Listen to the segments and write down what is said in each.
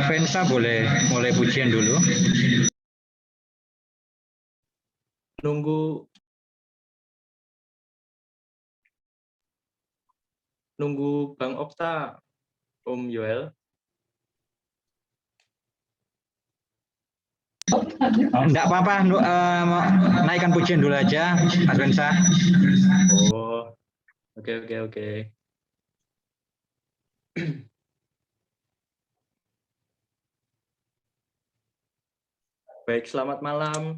Vensa boleh mulai pujian dulu. Nunggu Bang Okta, Om Yoel. Enggak apa-apa, naikkan pujian dulu aja, Mas Vensa. Oh, oke. Baik, selamat malam.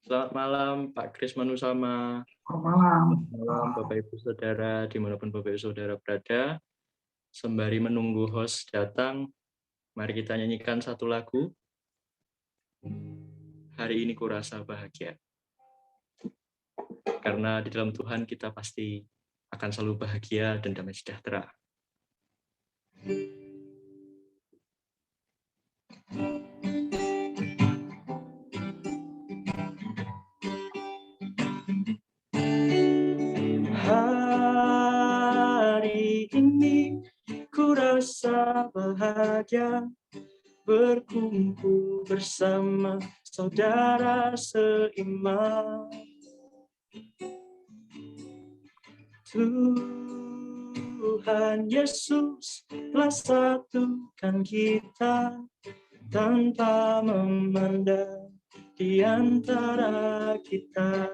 Selamat malam, Pak Kris Manusama. Selamat malam, Bapak Ibu Saudara, dimanapun Bapak Ibu Saudara berada. Sembari menunggu host datang, mari kita nyanyikan satu lagu. Hari ini kurasa bahagia. Karena di dalam Tuhan kita pasti akan selalu bahagia dan damai sejahtera. Hari ini kurasa bahagia berkumpul bersama saudara seiman. Tuhan Yesus telah satukan kita tanpa memandang di antara kita.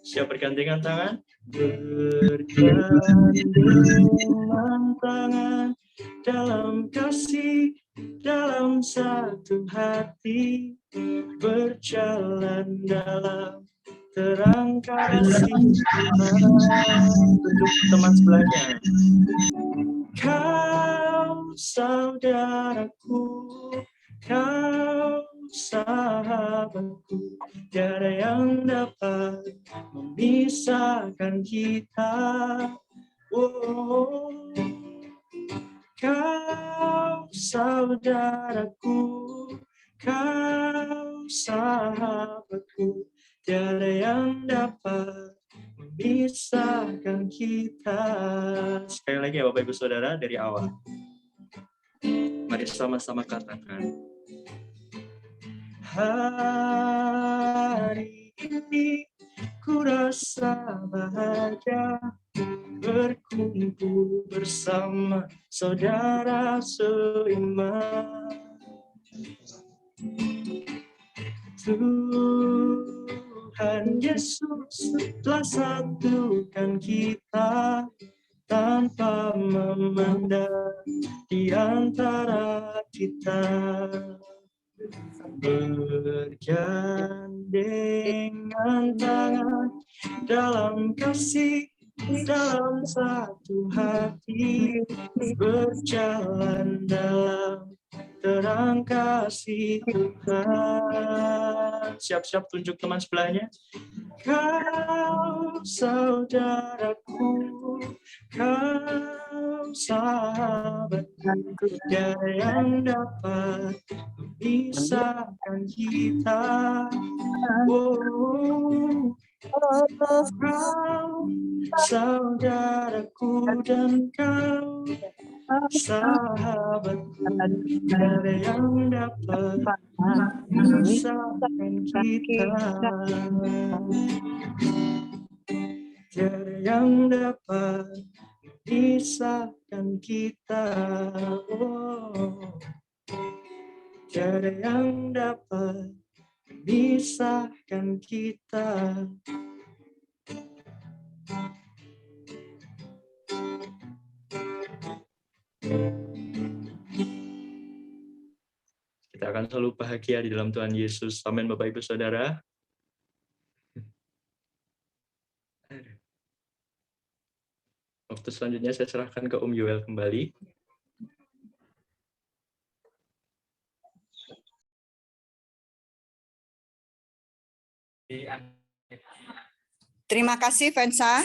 Siap bergandengan tangan? Bergandengan tangan dalam kasih, dalam satu hati, berjalan dalam terang kasih Tuhan. Untuk teman sebelahnya. Kau saudaraku, kau sahabatku, tiada yang dapat memisahkan kita. Oh, kau saudaraku, kau sahabatku, tiada yang dapat memisahkan kita. Sekali lagi ya Bapak Ibu Saudara dari awal. Mari sama-sama katakan. Hari ini ku rasa bahagia berkumpul bersama saudara seiman. Tuhan Yesus telah satukan kita tanpa memandang di antara kita. Bergandengan tangan dalam kasih, dalam satu hati, berjalan dalam terang kasih Tuhan. Siap-siap tunjuk teman sebelahnya. Kau saudaraku, kau sahabatku, tiada yang dapat memisahkan kita. Oh, kau saudaraku dan kau sahabatku, tiada yang dapat memisahkan kita. Tiada yang dapat memisahkan kita. Oh, tiada yang dapat memisahkan kita. Kita akan selalu bahagia di dalam Tuhan Yesus. Amin Bapak Ibu Saudara. Waktu selanjutnya saya serahkan ke Om Yoel kembali. Terima kasih Vensa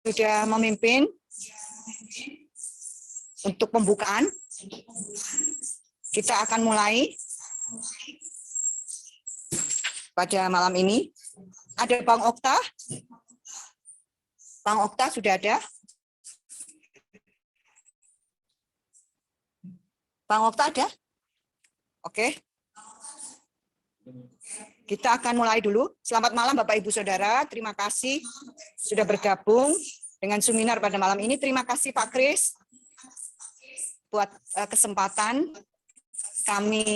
sudah memimpin untuk pembukaan. Kita akan mulai pada malam ini. Ada Bang Okta. Bang Okta sudah ada? Bang Okta ada? Oke. Kita akan mulai dulu. Selamat malam Bapak Ibu Saudara. Terima kasih sudah bergabung dengan seminar pada malam ini. Terima kasih Pak Kris buat kesempatan kami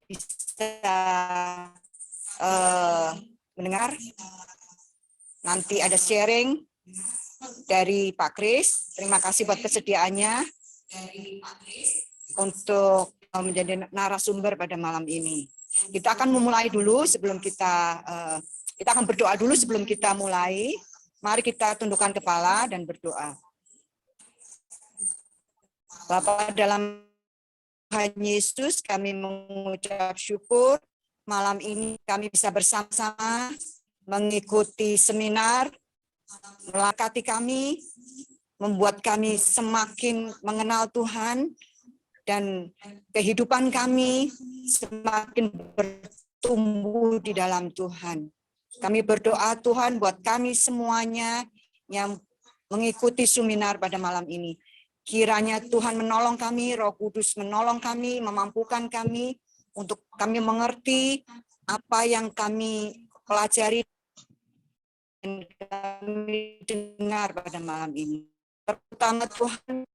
bisa mendengar. Nanti ada sharing dari Pak Kris. Terima kasih buat kesediaannya untuk menjadi narasumber pada malam ini. Kita akan memulai dulu sebelum kita akan berdoa dulu sebelum kita mulai. Mari kita tundukkan kepala dan berdoa. Bapa dalam Tuhan Yesus, kami mengucap syukur malam ini kami bisa bersama-sama mengikuti seminar, melengkapi kami, membuat kami semakin mengenal Tuhan, dan kehidupan kami semakin bertumbuh di dalam Tuhan. Kami berdoa Tuhan buat kami semuanya yang mengikuti seminar pada malam ini. Kiranya Tuhan menolong kami, Roh Kudus menolong kami, memampukan kami untuk kami mengerti apa yang kami pelajari dan kami dengar pada malam ini. Terutama Tuhan,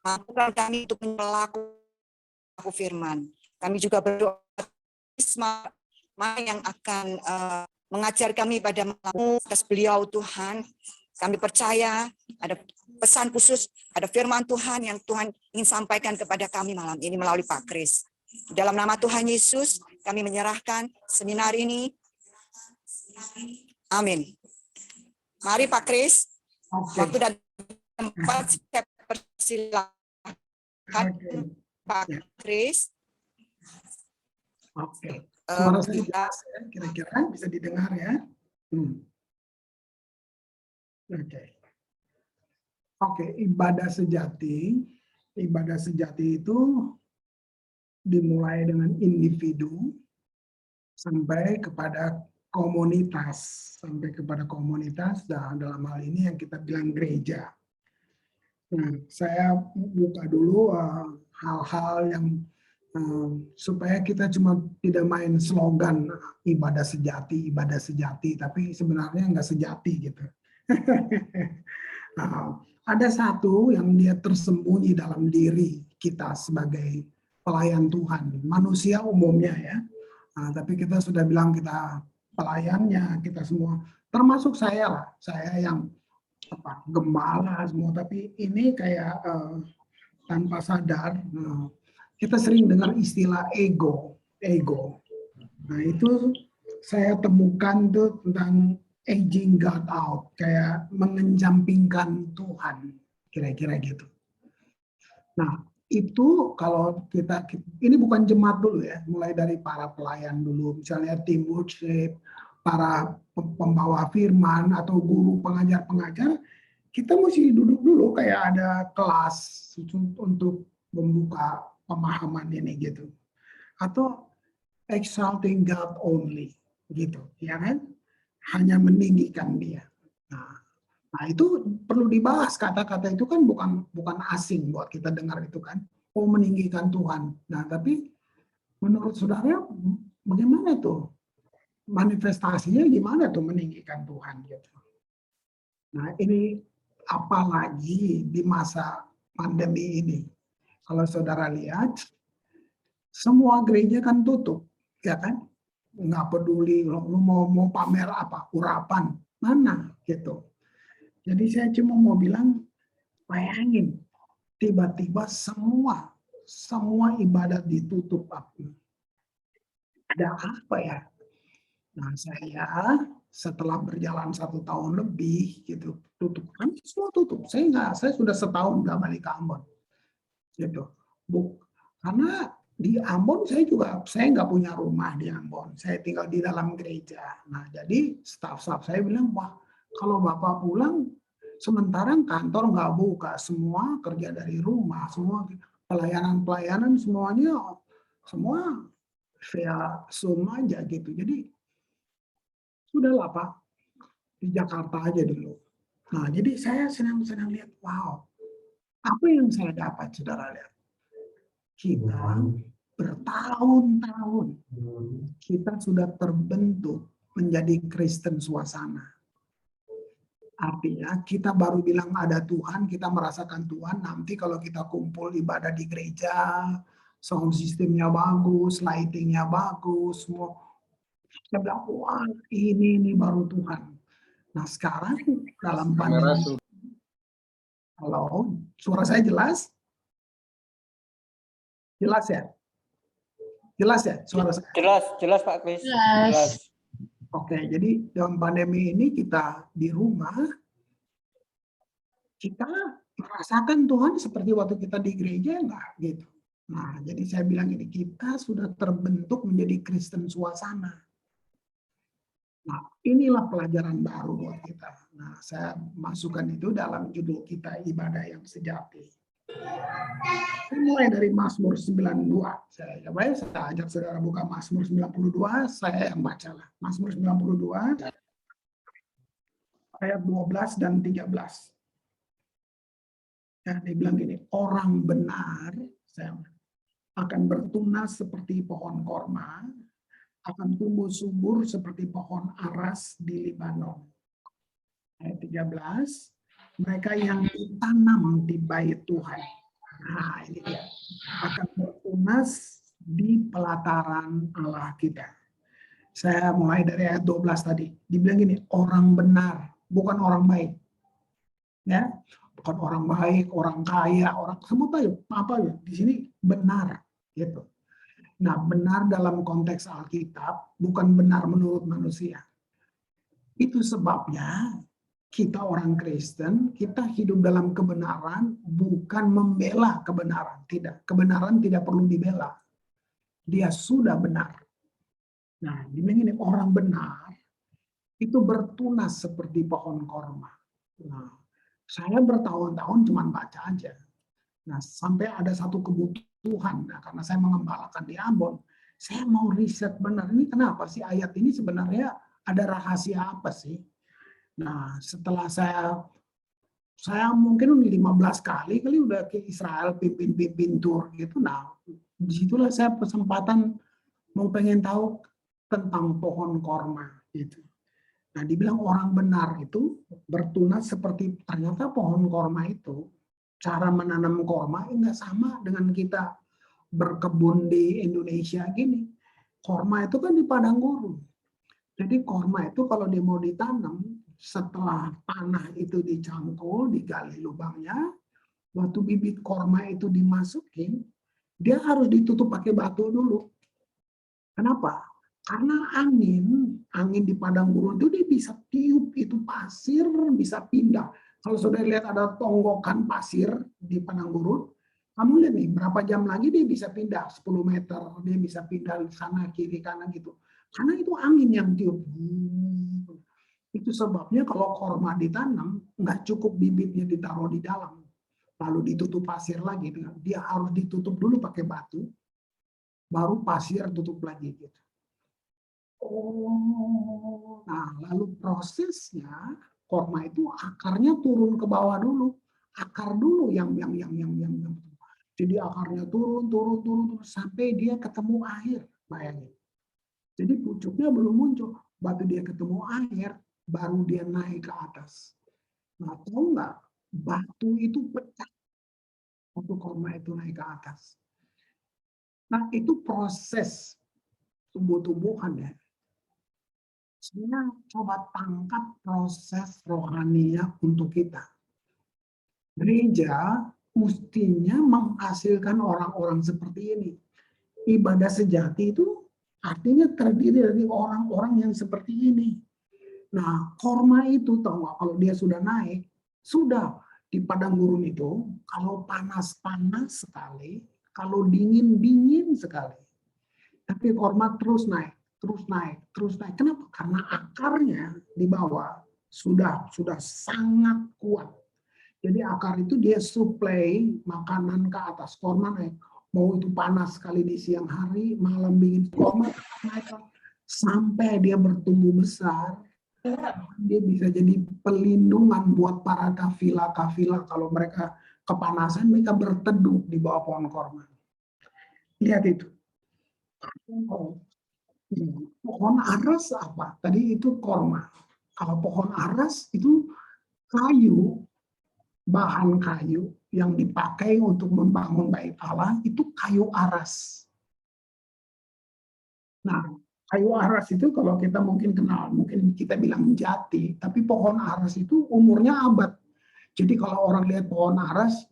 mampukan kami untuk melakukan firman. Kami juga berdoa yang akan mengajar kami pada malam atas beliau Tuhan. Kami percaya ada pesan khusus, ada firman Tuhan yang Tuhan ingin sampaikan kepada kami malam ini melalui Pak Kris. Dalam nama Tuhan Yesus, kami menyerahkan seminar ini. Amin. Mari Pak Kris, waktu dan tempat saya persilakan Pak Kris. Oke. Suara saya jelas ya, kira-kira bisa didengar ya. Oke, ibadah sejati itu dimulai dengan individu sampai kepada komunitas, dan dalam hal ini yang kita bilang gereja. Nah, saya buka dulu hal-hal yang supaya kita cuma tidak main slogan ibadah sejati, tapi sebenarnya nggak sejati gitu. Ada satu yang dia tersembunyi dalam diri kita sebagai pelayan Tuhan, manusia umumnya ya. Tapi kita sudah bilang kita pelayannya, kita semua, termasuk saya lah, saya yang gembala semua, tapi ini kayak tanpa sadar kita sering dengar istilah ego. Nah itu saya temukan tuh tentang aging God out, kayak mengencampingkan Tuhan, kira-kira gitu. Nah itu kalau kita, ini bukan jemaat dulu ya, mulai dari para pelayan dulu, misalnya tim worship, para pembawa firman atau guru pengajar-pengajar, kita mesti duduk dulu kayak ada kelas untuk membuka pemahaman ini gitu. Atau exalting God only gitu, ya kan? Hanya meninggikan dia. Nah itu perlu dibahas, kata-kata itu kan bukan asing buat kita dengar itu kan. Oh, meninggikan Tuhan. Nah tapi menurut saudara bagaimana tuh? Manifestasinya gimana tuh meninggikan Tuhan gitu. Nah ini apalagi di masa pandemi ini. Kalau saudara lihat semua gereja kan tutup, ya kan? Nggak peduli lu mau pamer apa, urapan mana gitu. Jadi saya cuma mau bilang, bayangin tiba-tiba semua ibadat ditutup. Ada apa ya? Nah saya setelah berjalan 1 tahun lebih gitu, tutup kan semua tutup. Saya sudah setahun nggak balik ke Ambon gitu. Karena di Ambon saya nggak punya rumah di Ambon, saya tinggal di dalam gereja. Nah jadi staf-staf saya bilang, wah kalau Bapak pulang sementara kantor nggak buka, semua kerja dari rumah, semua pelayanan semuanya semua via Zoom aja gitu. Jadi sudahlah Pak, di Jakarta aja dulu. Nah jadi saya senang lihat, wow, apa yang saya dapat saudara lihat. kita bertahun-tahun kita sudah terbentuk menjadi Kristen suasana. Artinya kita baru bilang ada Tuhan, kita merasakan Tuhan, nanti kalau kita kumpul ibadah di gereja, sound systemnya bagus, lightingnya bagus, semua. Kita bilang, wah ini baru Tuhan. Nah sekarang dalam pandemi, halo, suara saya jelas? Jelas ya? Jelas ya suara saya? Jelas Pak Kris. Jelas. Oke, jadi dalam pandemi ini kita di rumah, kita merasakan Tuhan seperti waktu kita di gereja enggak gitu. Nah, jadi saya bilang ini, kita sudah terbentuk menjadi Kristen suasana. Nah, inilah pelajaran baru buat kita. Nah, saya masukkan itu dalam judul kita, ibadah yang sejati. Saya mulai dari Mazmur 92. Saya ajak saudara buka Mazmur 92, saya yang baca lah. Mazmur 92 ayat 12 dan 13. Ya, dia bilang gini, orang benar akan bertunas seperti pohon korma, akan tumbuh subur seperti pohon aras di Libanon. Ayat 13, mereka yang ditanam di bait Tuhan. Nah, ini dia. Akan bertunas di pelataran Allah kita. Saya mulai dari ayat 12 tadi. Dibilang gini, orang benar, bukan orang baik. Ya, bukan orang baik, orang kaya, orang sebut aja apa ya. Di sini benar gitu. Nah, benar dalam konteks Alkitab bukan benar menurut manusia. Itu sebabnya kita orang Kristen, kita hidup dalam kebenaran, bukan membela kebenaran. Tidak, kebenaran tidak perlu dibela. Dia sudah benar. Nah, ini orang benar, itu bertunas seperti pohon korma. Nah, saya bertahun-tahun cuma baca aja. Nah, sampai ada satu kebutuhan, nah, karena saya mengembalakan di Ambon, saya mau riset benar, ini kenapa sih ayat ini sebenarnya ada rahasia apa sih? Nah, setelah saya mungkin 15 kali udah ke Israel pimpin tur gitu. Nah, disitulah saya kesempatan mau pengen tahu tentang pohon korma gitu. Nah, dibilang orang benar itu bertunas seperti ternyata pohon korma itu cara menanam korma enggak sama dengan kita berkebun di Indonesia gini. Korma itu kan di padang gurun. Jadi korma itu kalau dia mau ditanam, setelah tanah itu dicangkul, digali lubangnya, waktu bibit korma itu dimasukin, dia harus ditutup pakai batu dulu. Kenapa? Karena angin di padang gurun itu dia bisa tiup itu pasir, bisa pindah. Kalau sudah lihat ada tonggokan pasir di padang gurun, kamu lihat nih berapa jam lagi dia bisa pindah 10 meter, dia bisa pindah sana kiri kanan gitu. Karena itu angin yang tiup. Itu sebabnya kalau korma ditanam, nggak cukup bibitnya ditaruh di dalam, lalu ditutup pasir lagi. Dia harus ditutup dulu pakai batu, baru pasir tutup lagi. Gitu. Oh, nah lalu prosesnya korma itu akarnya turun ke bawah dulu, akar dulu yang. Jadi akarnya turun sampai dia ketemu air, bayangin. Jadi pucuknya belum muncul, batu dia ketemu air. Baru dia naik ke atas. Nah, tahu nggak? Batu itu pecah waktu korma itu naik ke atas. Nah, itu proses tumbuh-tumbuhan ya. Sebenarnya coba tangkap proses rohaninya untuk kita. Gereja mestinya menghasilkan orang-orang seperti ini. Ibadah sejati itu artinya terdiri dari orang-orang yang seperti ini. Nah, korma itu tahu nggak kalau dia sudah naik, sudah di padang gurun itu, kalau panas-panas sekali, kalau dingin-dingin sekali. Tapi korma terus naik. Kenapa? Karena akarnya di bawah sudah sangat kuat. Jadi akar itu dia suplai makanan ke atas, korma naik. Mau itu panas sekali di siang hari, malam dingin, korma naik sampai dia bertumbuh besar. Dia bisa jadi pelindungan buat para kafilah kalau mereka kepanasan, mereka berteduh di bawah pohon korma. Lihat itu. Pohon aras apa? Tadi itu korma. Kalau pohon aras itu kayu, bahan kayu yang dipakai untuk membangun bait Allah itu kayu aras. Nah, kayu aras itu kalau kita mungkin kenal, mungkin kita bilang jati, tapi pohon aras itu umurnya abad. Jadi kalau orang lihat pohon aras,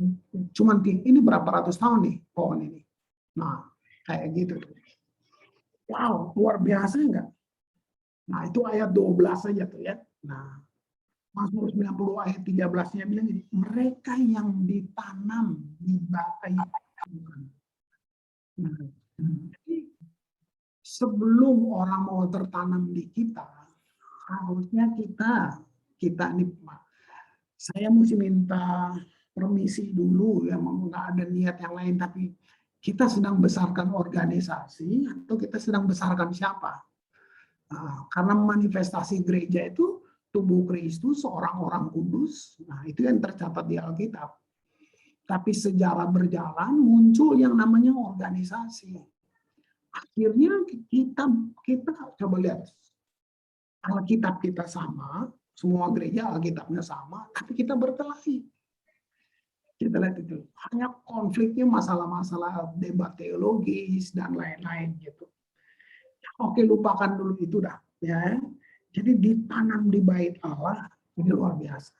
cuman ini berapa ratus tahun nih pohon ini. Nah, kayak gitu. Wow, luar biasa enggak? Nah, itu ayat 12 saja tuh ya. Nah, Mazmur 90 ayat 13-nya bilang gini, mereka yang ditanam di bait Tuhan. Nah, jadi sebelum orang mau tertanam di kita, harusnya kita nih, saya mesti minta permisi dulu ya, nggak ada niat yang lain, tapi kita sedang besarkan organisasi atau kita sedang besarkan siapa? Nah, karena manifestasi gereja itu tubuh Kristus, orang-orang kudus, nah itu yang tercatat di Alkitab. Tapi sejarah berjalan muncul yang namanya organisasi. Akhirnya kita coba lihat, Alkitab kita sama, semua gereja Alkitabnya sama, tapi kita berkelahi. Kita lihat itu, hanya konfliknya masalah-masalah debat teologis dan lain-lain gitu. Oke, lupakan dulu itu dah, ya. Jadi ditanam di bait Allah ini luar biasa.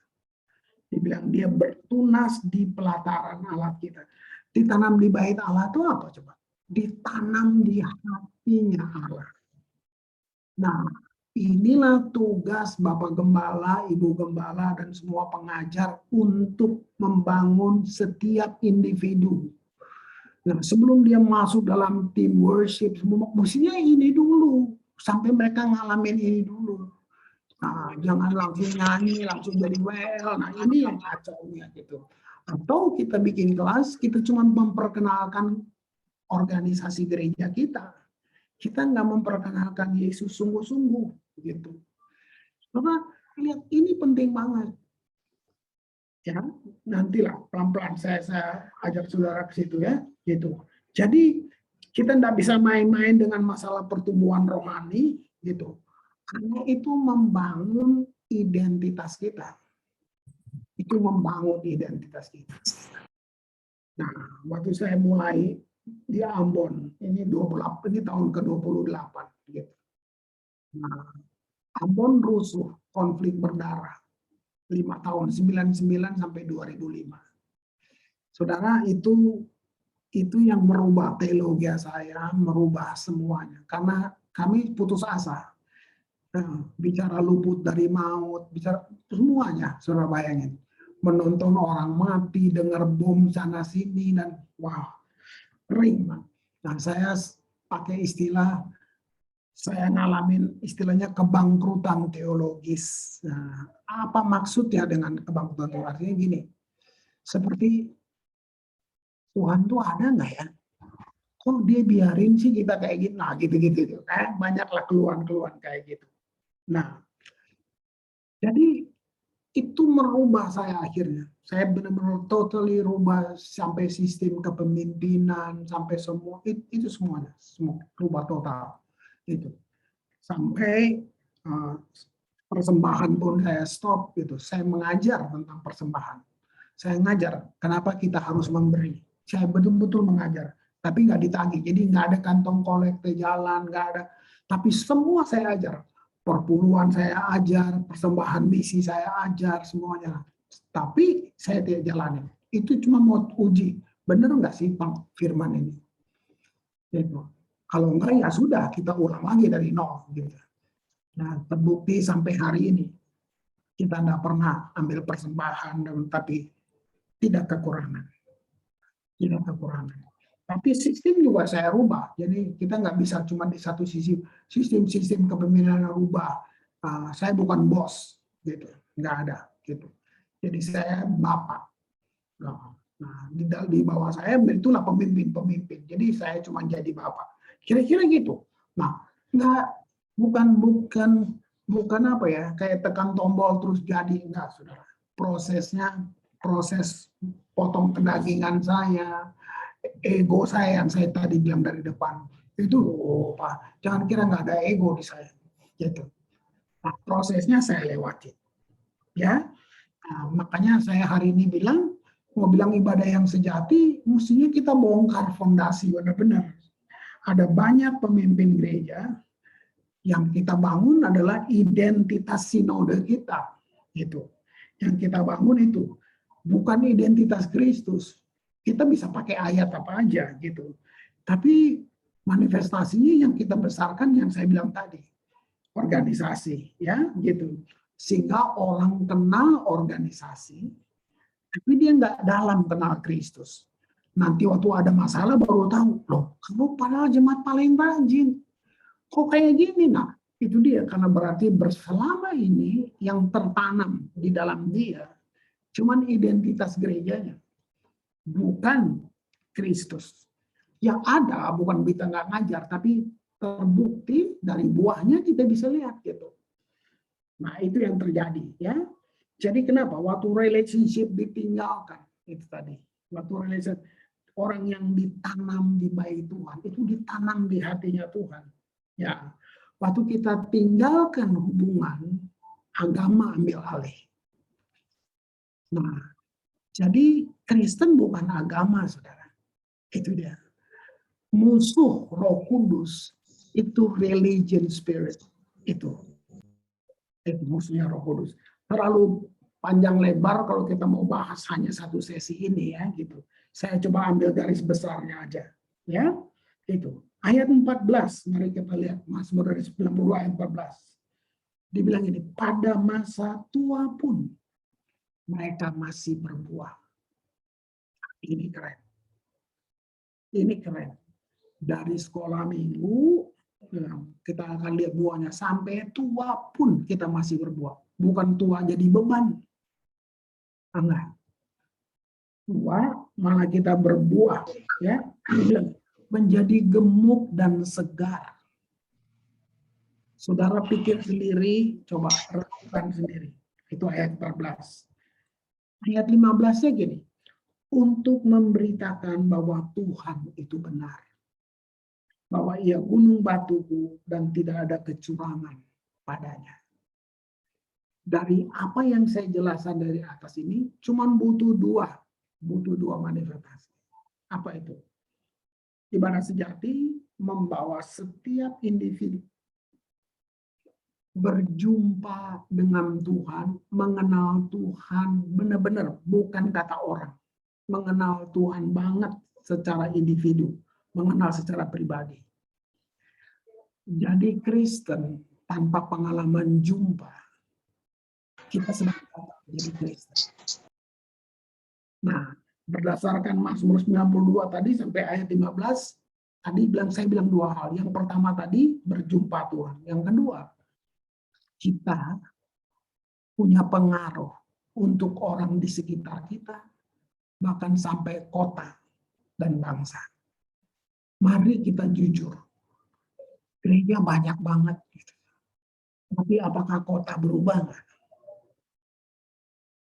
Dibilang dia bertunas di pelataran Allah kita. Ditanam di bait Allah itu apa coba? Ditanam di hatinya Allah. Nah, inilah tugas Bapak Gembala, Ibu Gembala, dan semua pengajar untuk membangun setiap individu. Nah, sebelum dia masuk dalam tim worship, mestinya ini dulu. Sampai mereka ngalamin ini dulu. Nah, jangan langsung nyanyi, langsung jadi well. Nah, ini yang kacaunya gitu. Atau kita bikin kelas, kita cuma memperkenalkan organisasi gereja kita. Kita nggak memperkenalkan Yesus sungguh-sungguh gitu. Maka lihat ini penting banget. Ya, nantilah pelan-pelan saya ajak saudara ke situ ya, gitu. Jadi kita nggak bisa main-main dengan masalah pertumbuhan rohani gitu. Karena itu membangun identitas kita. Itu membangun identitas kita. Nah, waktu saya mulai di Ambon, ini tahun ke-28 gitu. Nah, Ambon rusuh, konflik berdarah. 5 tahun, 99 sampai 2005. Saudara, itu yang merubah teologi saya, merubah semuanya. Karena kami putus asa. Bicara luput dari maut, bicara semuanya, saudara bayangin. Menonton orang mati, dengar bom sana sini, dan wow, ring. Nah, saya pakai istilah, saya ngalamin istilahnya kebangkrutan teologis. Nah, apa maksudnya dengan kebangkrutan teologis? Artinya gini, seperti Tuhan tuh ada nggak ya? Kok dia biarin sih kita kayak gitu? Nah, gitu-gitu. Banyaklah keluhan-keluhan kayak gitu. Nah, jadi itu merubah saya akhirnya. Saya benar-benar totally rubah sampai sistem kepemimpinan, sampai semua, itu semuanya. Semua rubah total. Itu. Sampai persembahan pun saya stop gitu. Saya mengajar tentang persembahan. Saya ngajar kenapa kita harus memberi. Saya betul-betul mengajar, tapi nggak ditagih. Jadi nggak ada kantong kolekte jalan, nggak ada. Tapi semua saya ajar. Perpuluhan saya ajar, persembahan misi saya ajar, semuanya. Tapi saya tidak jalani. Itu cuma mau uji. Benar nggak sih Pak firman ini? Gitu. Kalau enggak ya sudah, kita ulang lagi dari nol. Gitu. Nah, terbukti sampai hari ini. Kita tidak pernah ambil persembahan, tapi tidak kekurangan. Tidak kekurangan. Tapi sistem juga saya rubah. Jadi kita nggak bisa cuma di satu sisi. Sistem kepemimpinan rubah. Saya bukan bos, gitu. Nggak ada, gitu. Jadi saya bapak. Nah, di bawah saya itulah pemimpin. Jadi saya cuma jadi bapak. Kira-kira gitu. Nah, bukan apa ya, kayak tekan tombol terus jadi, enggak, saudara. Proses potong kedagingan saya, ego saya yang saya tadi bilang dari depan. Itu, Pak, jangan kira nggak ada ego di saya. Gitu. Nah, prosesnya saya lewati. Ya, nah, makanya saya hari ini mau bilang ibadah yang sejati, mestinya kita bongkar fondasi benar-benar. Ada banyak pemimpin gereja yang kita bangun adalah identitas sinode kita. Gitu. Yang kita bangun itu bukan identitas Kristus. Kita bisa pakai ayat apa aja gitu. Tapi manifestasinya yang kita besarkan yang saya bilang tadi. Organisasi ya gitu. Sehingga orang kenal organisasi tapi dia nggak dalam kenal Kristus. Nanti waktu ada masalah baru tahu, loh kamu padahal jemaat paling rajin. Kok kayak gini? Nah, itu dia karena berarti selama ini yang tertanam di dalam dia cuman identitas gerejanya, bukan Kristus. Yang ada bukan kita nggak ngajar, tapi terbukti dari buahnya kita bisa lihat gitu. Nah itu yang terjadi ya. Jadi kenapa? Waktu relationship ditinggalkan itu tadi. Waktu relationship orang yang ditanam di bayi Tuhan itu ditanam di hatinya Tuhan. Ya, waktu kita tinggalkan hubungan, agama ambil alih. Nah, jadi Kristen bukan agama, saudara. Itu dia. Musuh Roh Kudus itu religion spirit. Itu musuhnya Roh Kudus. Terlalu panjang lebar kalau kita mau bahas hanya satu sesi ini ya gitu. Saya coba ambil garis besarnya aja. Ya, itu. Ayat 14, mari kita lihat Mazmur dari 92 ayat 14. Dibilang ini, pada masa tua pun mereka masih berbuah. Ini keren. Ini keren. Dari sekolah minggu, kita akan lihat buahnya. Sampai tua pun kita masih berbuah. Bukan tua jadi beban. Enggak. Tua malah kita berbuah. Ya, menjadi gemuk dan segar. Saudara pikir sendiri, coba renungkan sendiri. Itu ayat 14. Ayat 15-nya gini. Untuk memberitakan bahwa Tuhan itu benar. Bahwa ia gunung batuku dan tidak ada kecurangan padanya. Dari apa yang saya jelaskan dari atas ini, cuma butuh dua manifestasi. Apa itu? Ibadah sejati membawa setiap individu berjumpa dengan Tuhan, mengenal Tuhan benar-benar, bukan kata orang. Mengenal Tuhan banget secara individu, mengenal secara pribadi. Jadi Kristen tanpa pengalaman jumpa, kita sedang jadi Kristen. Nah, berdasarkan Mazmur 92 tadi sampai ayat 15, saya bilang dua hal. Yang pertama tadi berjumpa Tuhan. Yang kedua, kita punya pengaruh untuk orang di sekitar kita, bahkan sampai kota dan bangsa. Mari kita jujur. Gereja banyak banget. Tapi apakah kota berubah nggak?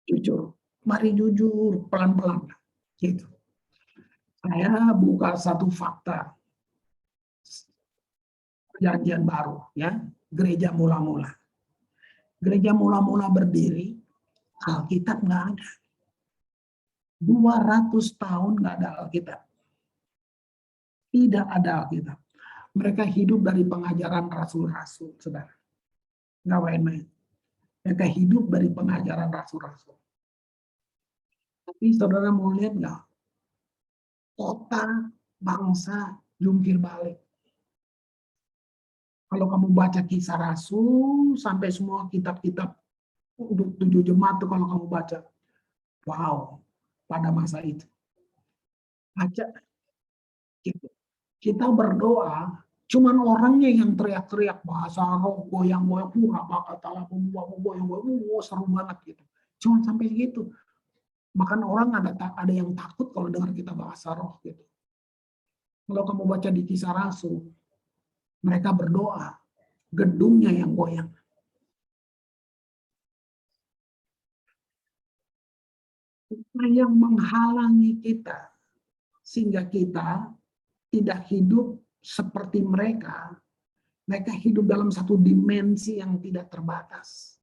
Jujur. Mari jujur, pelan-pelan. Gitu. Saya buka satu fakta. Perjanjian baru. Ya, gereja mula-mula. Gereja mula-mula berdiri, Alkitab nggak ada. 200 tahun nggak ada Alkitab. Tidak ada Alkitab. Mereka hidup dari pengajaran rasul-rasul, saudara. Nggak main-main. Mereka hidup dari pengajaran rasul-rasul. Tapi saudara mau lihat nggak? Kota, bangsa, jungkir balik. Kalau kamu baca kisah rasul, sampai semua kitab-kitab untuk 7 jemaat itu kalau kamu baca. Wow, pada masa itu. Baca. Kita berdoa, cuman orangnya yang teriak-teriak bahasa roh, goyang-goyang, seru banget gitu. Cuman sampai segitu. Bahkan orang ada yang takut kalau dengar kita bahasa roh gitu. Kalau kamu baca di kisah rasul, mereka berdoa, gedungnya yang goyang. Yang menghalangi kita sehingga kita tidak hidup seperti mereka. Mereka hidup dalam satu dimensi yang tidak terbatas.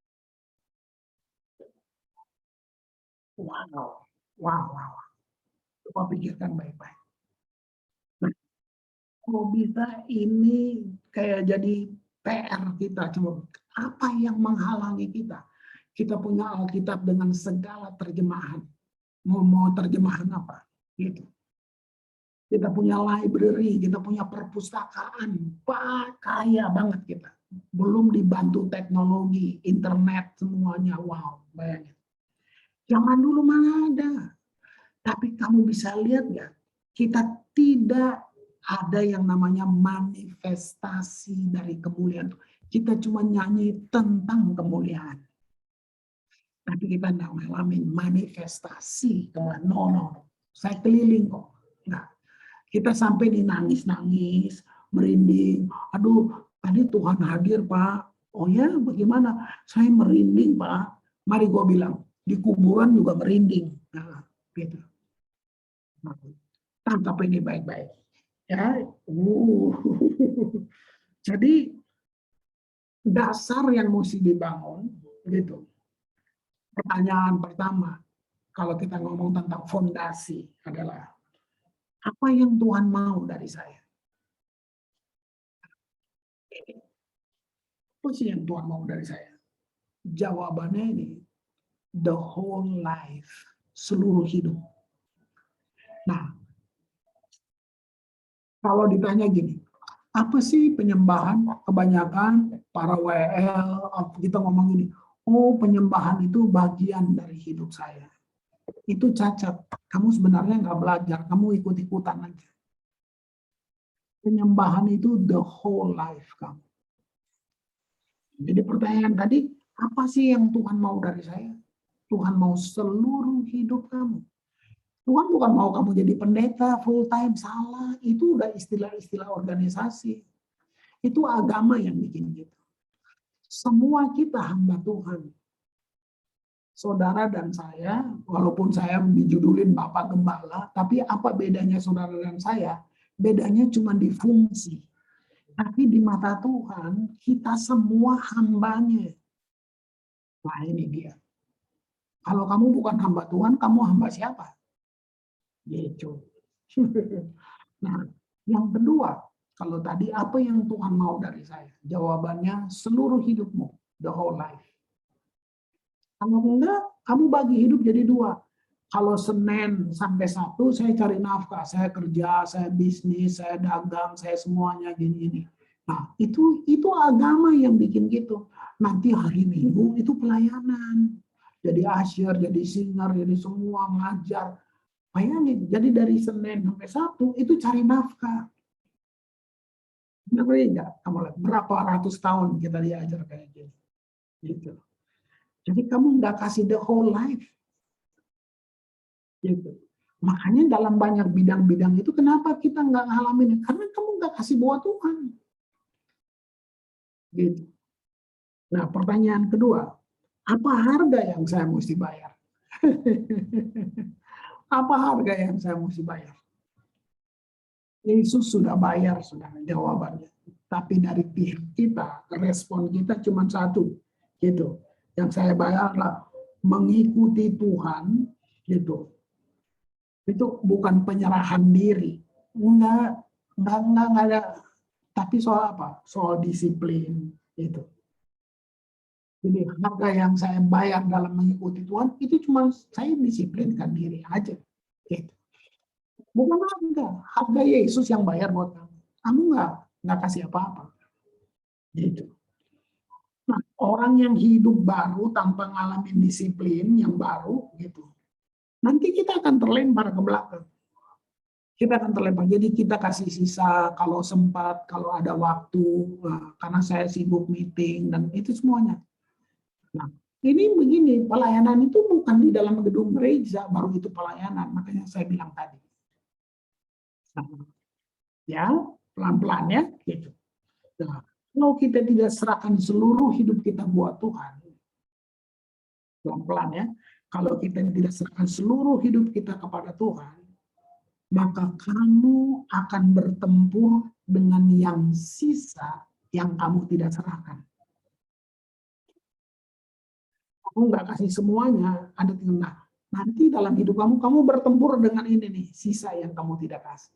Wow, wow, wow. Coba pikirkan baik-baik. Nah, kalau bisa ini kayak jadi PR kita, coba apa yang menghalangi kita? Kita punya Alkitab dengan segala terjemahan. Mau terjemahan apa? Gitu. Kita punya library, kita punya perpustakaan, kaya banget kita. Belum dibantu teknologi, internet, semuanya. Wow, bayangin. Zaman dulu mana ada. Tapi kamu bisa lihat ya, kita tidak ada yang namanya manifestasi dari kemuliaan. Kita cuma nyanyi tentang kemuliaan. Tapi kita tidak mengalami manifestasi kemuliaan. No. Saya keliling kok. Nah, kita sampai di nangis-nangis, merinding. Aduh, tadi Tuhan hadir, Pak. Oh ya, bagaimana? Saya merinding, Pak. Mari gue bilang, di kuburan juga merinding. Nah, gitu. Tangkap ini baik-baik. Ya, Jadi dasar yang mesti dibangun, gitu. Pertanyaan pertama, kalau kita ngomong tentang fondasi adalah apa yang Tuhan mau dari saya? Apa sih yang Tuhan mau dari saya? Jawabannya ini, the whole life, seluruh hidup. Nah, kalau ditanya gini, apa sih penyembahan? Kebanyakan para WL, kita ngomong gini, oh penyembahan itu bagian dari hidup saya. Itu cacat. Kamu sebenarnya nggak belajar, kamu ikut-ikutan aja. Penyembahan itu the whole life kamu. Jadi pertanyaan tadi, apa sih yang Tuhan mau dari saya? Tuhan mau seluruh hidup kamu. Tuhan bukan mau kamu jadi pendeta full time, salah. Itu udah istilah-istilah organisasi. Itu agama yang bikin gitu. Semua kita hamba Tuhan. Saudara dan saya, walaupun saya dijudulin Bapak Gembala, tapi apa bedanya saudara dan saya? Bedanya cuma di fungsi. Tapi di mata Tuhan, kita semua hambanya. Nah ini dia. Kalau kamu bukan hamba Tuhan, kamu hamba siapa? Gitu. Nah, yang kedua, kalau tadi apa yang Tuhan mau dari saya? Jawabannya seluruh hidupmu, the whole life. Kalau enggak, kamu bagi hidup jadi dua. Kalau Senin sampai Sabtu saya cari nafkah, saya kerja, saya bisnis, saya dagang, saya semuanya gini-gini. Nah, itu agama yang bikin gitu. Nanti hari Minggu itu pelayanan. Jadi asyir, jadi singer, jadi semua ngajar. Bayangin, jadi dari Senin sampai Sabtu itu cari nafkah. Ngerti enggak? Kamu lihat berapa ratus tahun kita diajar kayak gini. Gitu. Jadi kamu nggak kasih the whole life. Gitu. Makanya dalam banyak bidang-bidang itu kenapa kita nggak ngalamin? Karena kamu nggak kasih buat Tuhan. Gitu. Nah pertanyaan kedua, apa harga yang saya mesti bayar? Apa harga yang saya mesti bayar? Yesus sudah bayar, sudah jawabannya. Tapi dari pihak kita, respon kita cuma satu. Gitu. Yang saya bayar adalah mengikuti Tuhan. Gitu. Itu bukan penyerahan diri, enggak ada, tapi soal apa? Soal disiplin itu. Jadi harga yang saya bayar dalam mengikuti Tuhan itu cuma saya disiplinkan diri aja. Gitu. Bukan harga Yesus yang bayar buat kamu. Kamu nggak kasih apa-apa. Gitu. Nah, orang yang hidup baru tanpa ngalamin disiplin yang baru gitu. Nanti kita akan terlempar ke belakang. Kita akan terlempar. Jadi kita kasih sisa kalau sempat, kalau ada waktu, karena saya sibuk meeting dan itu semuanya. Nah, ini begini, pelayanan itu bukan di dalam gedung gereja, baru itu pelayanan. Makanya saya bilang tadi. Nah, ya, pelan-pelan ya, gitu. Nah, kalau kita tidak serahkan seluruh hidup kita buat Tuhan, pelan-pelan ya, kalau kita tidak serahkan seluruh hidup kita kepada Tuhan, maka kamu akan bertempur dengan yang sisa yang kamu tidak serahkan. Kamu nggak kasih semuanya, ada tinggal. Nanti dalam hidup kamu bertempur dengan ini nih, sisa yang kamu tidak kasih.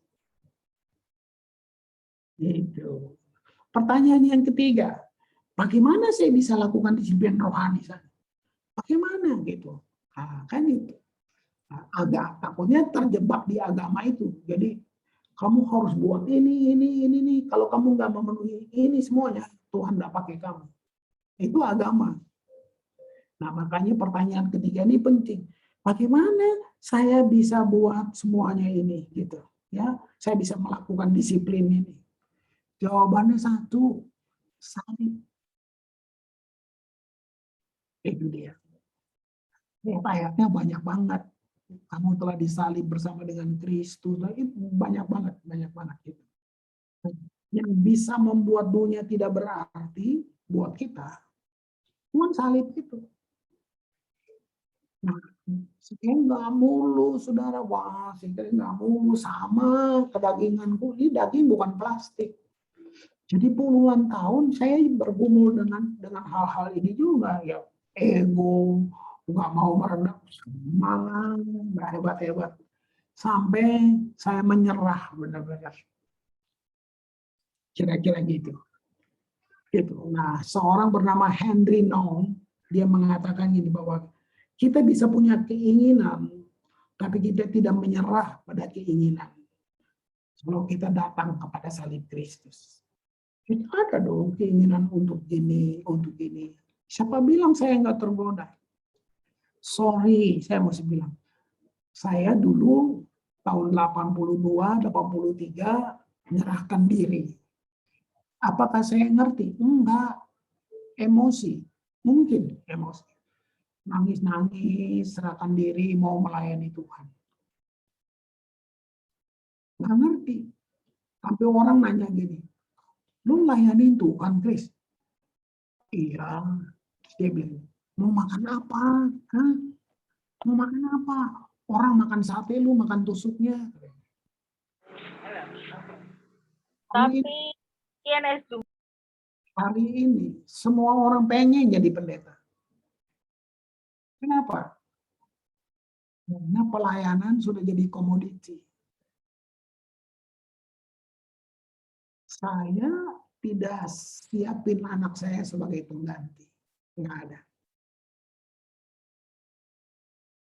Gitu. Pertanyaan yang ketiga, bagaimana saya bisa lakukan disiplin rohani? Bagaimana gitu? Nah, kan itu. Agak takutnya terjebak di agama itu. Jadi kamu harus buat ini. Kalau kamu nggak memenuhi ini semuanya, Tuhan nggak pakai kamu. Itu agama. Nah, makanya pertanyaan ketiga ini penting. Bagaimana saya bisa buat semuanya ini gitu? Ya, saya bisa melakukan disiplin ini. Jawabannya satu, salib. Itu dia. Ayatnya banyak banget. Kamu telah disalib bersama dengan Kristus. Itu banyak banget gitu. Yang bisa membuat dunia tidak berarti buat kita, cuma salib itu. Nah, saya nggak mulu, saudara. Wah, saya nggak mulu sama kedaginganku. Ini daging bukan plastik. Jadi puluhan tahun saya bergumul dengan hal-hal ini juga, ya ego, nggak mau merendah, semangat, nggak hebat-hebat, sampai saya menyerah benar-benar. Kira-kira gitu. Nah, seorang bernama Henry Nouwen, dia mengatakan gini bahwa kita bisa punya keinginan, tapi kita tidak menyerah pada keinginan. Kalau kita datang kepada salib Kristus. Kita ada dong keinginan untuk gini, untuk ini. Siapa bilang saya nggak tergoda? Sorry, saya mesti bilang. Saya dulu tahun 82, 83 menyerahkan diri. Apakah saya ngerti? Enggak. Emosi. Mungkin emosi. Nangis-nangis, serahkan diri, mau melayani Tuhan. Nggak ngerti. Sampai orang nanya gini, lu layanin Tuhan, Chris? Iya. Dia bilang, mau makan apa? Hah? Mau makan apa? Orang makan sate, lu makan tusuknya. Tapi Hari ini semua orang pengen jadi pendeta. Kenapa? Karena pelayanan sudah jadi komoditi. Saya tidak siapin anak saya sebagai pengganti. Nggak ada.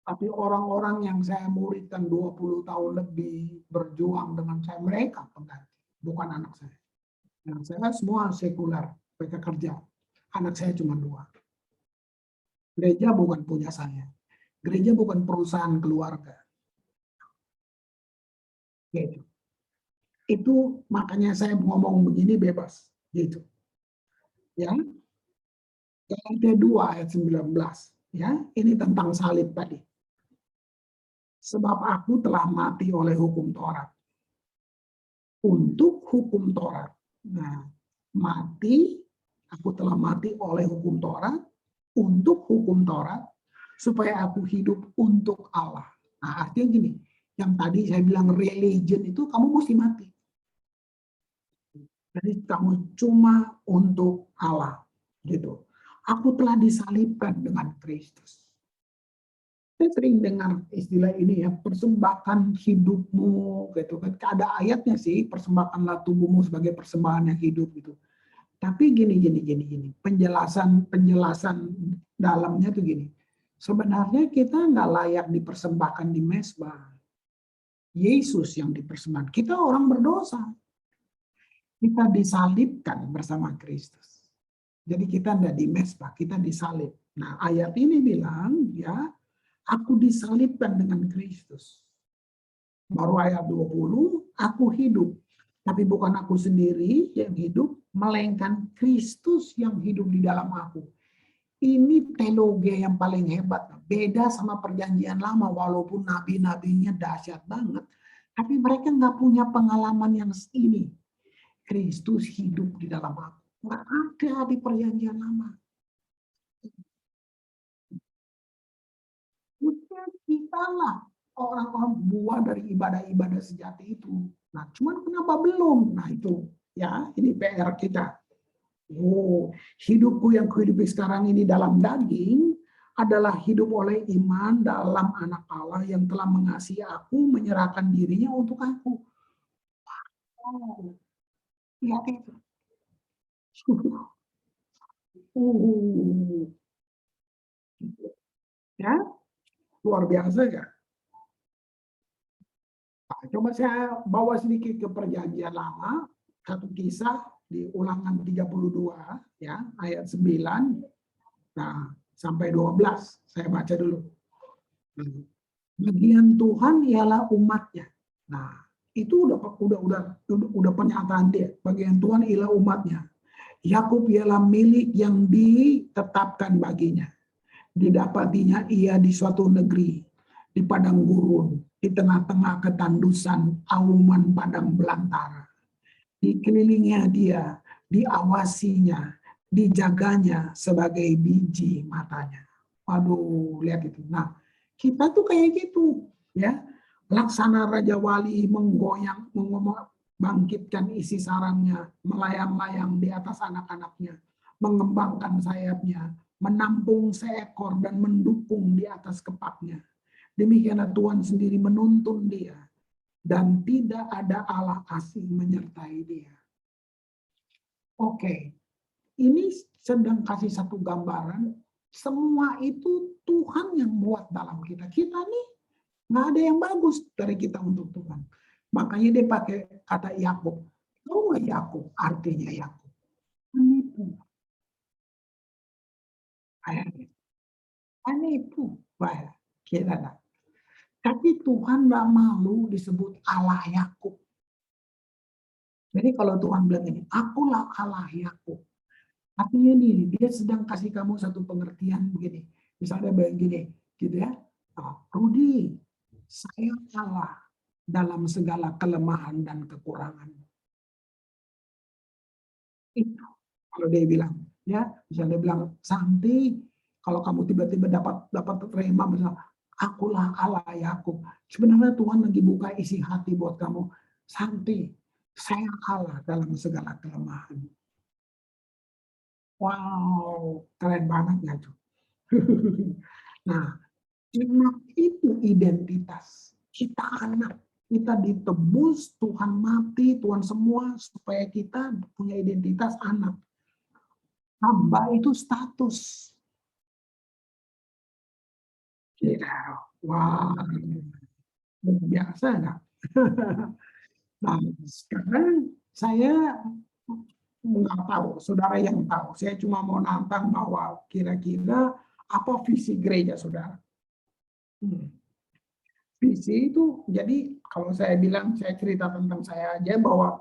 Tapi orang-orang yang saya muridkan 20 tahun lebih berjuang dengan saya, mereka pengganti, bukan anak saya. Anak saya semua sekuler, mereka kerja. Anak saya cuma 2. Gereja bukan punya saya. Gereja bukan perusahaan keluarga. Gitu. Itu makanya saya ngomong begini bebas. Gitu. Ya. Galatia 2 ayat 19. Ya, ini tentang salib tadi. Sebab aku telah mati oleh hukum Taurat. Untuk hukum Taurat. Nah, aku telah mati oleh hukum Taurat, untuk hukum Taurat, supaya aku hidup untuk Allah. Nah, artinya gini, yang tadi saya bilang religion itu kamu mesti mati. Jadi kamu cuma untuk Allah. Gitu. Aku telah disalibkan dengan Kristus. Saya sering dengar istilah ini ya, persembahkan hidupmu gitu kan. Ada ayatnya sih, persembahkanlah tubuhmu sebagai persembahan yang hidup gitu. Tapi gini. Penjelasan dalamnya tuh gini. Sebenarnya kita nggak layak dipersembahkan di mezbah. Yesus yang dipersembahkan. Kita orang berdosa. Kita disalibkan bersama Kristus. Jadi kita nggak di mezbah, kita disalib. Nah, ayat ini bilang ya, aku disalibkan dengan Kristus. Baru ayat 20, aku hidup. Tapi bukan aku sendiri yang hidup, melainkan Kristus yang hidup di dalam aku. Ini teologi yang paling hebat. Beda sama perjanjian lama, walaupun nabi-nabinya dahsyat banget. Tapi mereka nggak punya pengalaman yang ini. Kristus hidup di dalam aku. Nggak ada di perjanjian lama. Kita lah orang-orang buah dari ibadah-ibadah sejati itu. Nah, cuman kenapa belum? Nah, itu ya, ini PR kita. Oh, hidupku yang kuhidupi sekarang ini dalam daging adalah hidup oleh iman dalam Anak Allah yang telah mengasihi aku, menyerahkan dirinya untuk aku. Wow, lihat itu. Ya, luar biasa ya. Nah, coba saya bawa sedikit ke perjanjian lama, satu kisah di Ulangan 32 ya, ayat 9. Nah, sampai 12 saya baca dulu. Bagian Tuhan ialah umatnya. Nah, itu udah pernyataan dia. Bagian Tuhan ialah umatnya. Yakub ialah milik yang ditetapkan baginya. Didapatinya ia di suatu negeri, di padang gurun, di tengah-tengah ketandusan, auman padang belantara. Dikelilinginya dia, diawasinya, dijaganya sebagai biji matanya. Waduh, lihat itu. Nah, kita tuh kayak gitu, ya. Laksana Raja Wali menggoyang, bangkitkan isi sarangnya, melayang-layang di atas anak-anaknya, mengembangkan sayapnya, menampung seekor dan mendukung di atas kepaknya. Demikianlah Tuhan sendiri menuntun dia, dan tidak ada Allah asing menyertai dia. Oke, ini sedang kasih satu gambaran, semua itu Tuhan yang buat dalam kita. Kita nih nggak ada yang bagus dari kita untuk Tuhan. Makanya dia pakai kata Yakub. Tahu nggak Yakub? Artinya Yakub. Penipu. Penipu. Baik, kira-kira. Tapi Tuhan nggak malu disebut Allah Yakub. Jadi kalau Tuhan bilang ini, akulah Allah Yakub. Artinya ini, dia sedang kasih kamu satu pengertian begini. Misalnya begini, gitu ya. Rudi, saya Allah dalam segala kelemahan dan kekurangan. Itu kalau dia bilang, ya, misalnya dia bilang, Santi, kalau kamu tiba-tiba dapat terima, misalnya, akulah Allah Yakub. Sebenarnya Tuhan lagi buka isi hati buat kamu. Santi, saya Allah dalam segala kelemahan. Wow, keren banget ya tuh. Nah, itu identitas. Kita anak, kita ditebus, Tuhan mati, Tuhan semua, supaya kita punya identitas anak. Hamba itu status. Wah, biasa enggak? Nah, sekarang saya nggak tahu, saudara yang tahu. Saya cuma mau nantang bahwa kira-kira apa visi gereja saudara. Visi itu, jadi kalau saya bilang, saya cerita tentang saya aja bahwa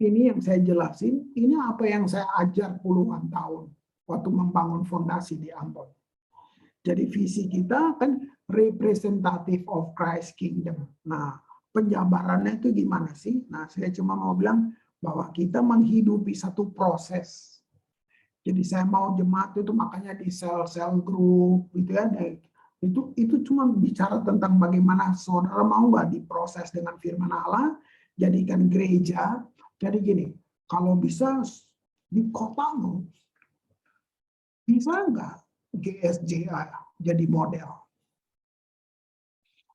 ini yang saya jelasin, ini apa yang saya ajar puluhan tahun waktu membangun fondasi di Ambon. Jadi visi kita kan representative of Christ Kingdom. Nah, penjabarannya itu gimana sih? Nah, saya cuma mau bilang bahwa kita menghidupi satu proses. Jadi saya mau jemaat itu makanya di sel-sel grup gitu ya. Itu cuma bicara tentang bagaimana saudara mau nggak diproses dengan firman Allah, jadikan gereja. Jadi gini, kalau bisa di kotamu, bisa nggak GSJA jadi model?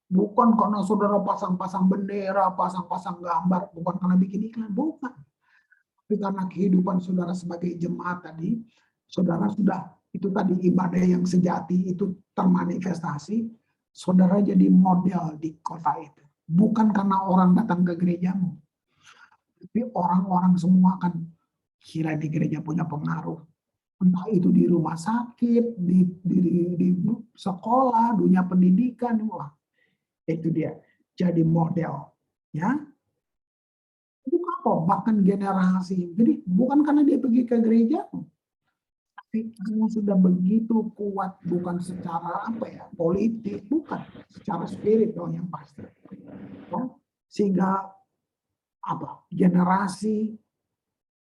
Bukan karena saudara pasang-pasang bendera, pasang-pasang gambar, bukan karena bikin iklan, bukan. Tapi karena kehidupan saudara sebagai jemaat tadi, saudara sudah, itu tadi ibadah yang sejati, itu termanifestasi, saudara jadi model di kota itu. Bukan karena orang datang ke gerejamu, tapi orang-orang semua akan kira di gereja punya pengaruh. Entah itu di rumah sakit, di sekolah, dunia pendidikan, wah, itu dia, jadi model. Ya, itu apa? Bahkan generasi. Jadi bukan karena dia pergi ke gereja, tapi karena sudah begitu kuat, bukan secara apa ya, politik, bukan, secara spirit dong yang pasti. Ya, sehingga apa? Generasi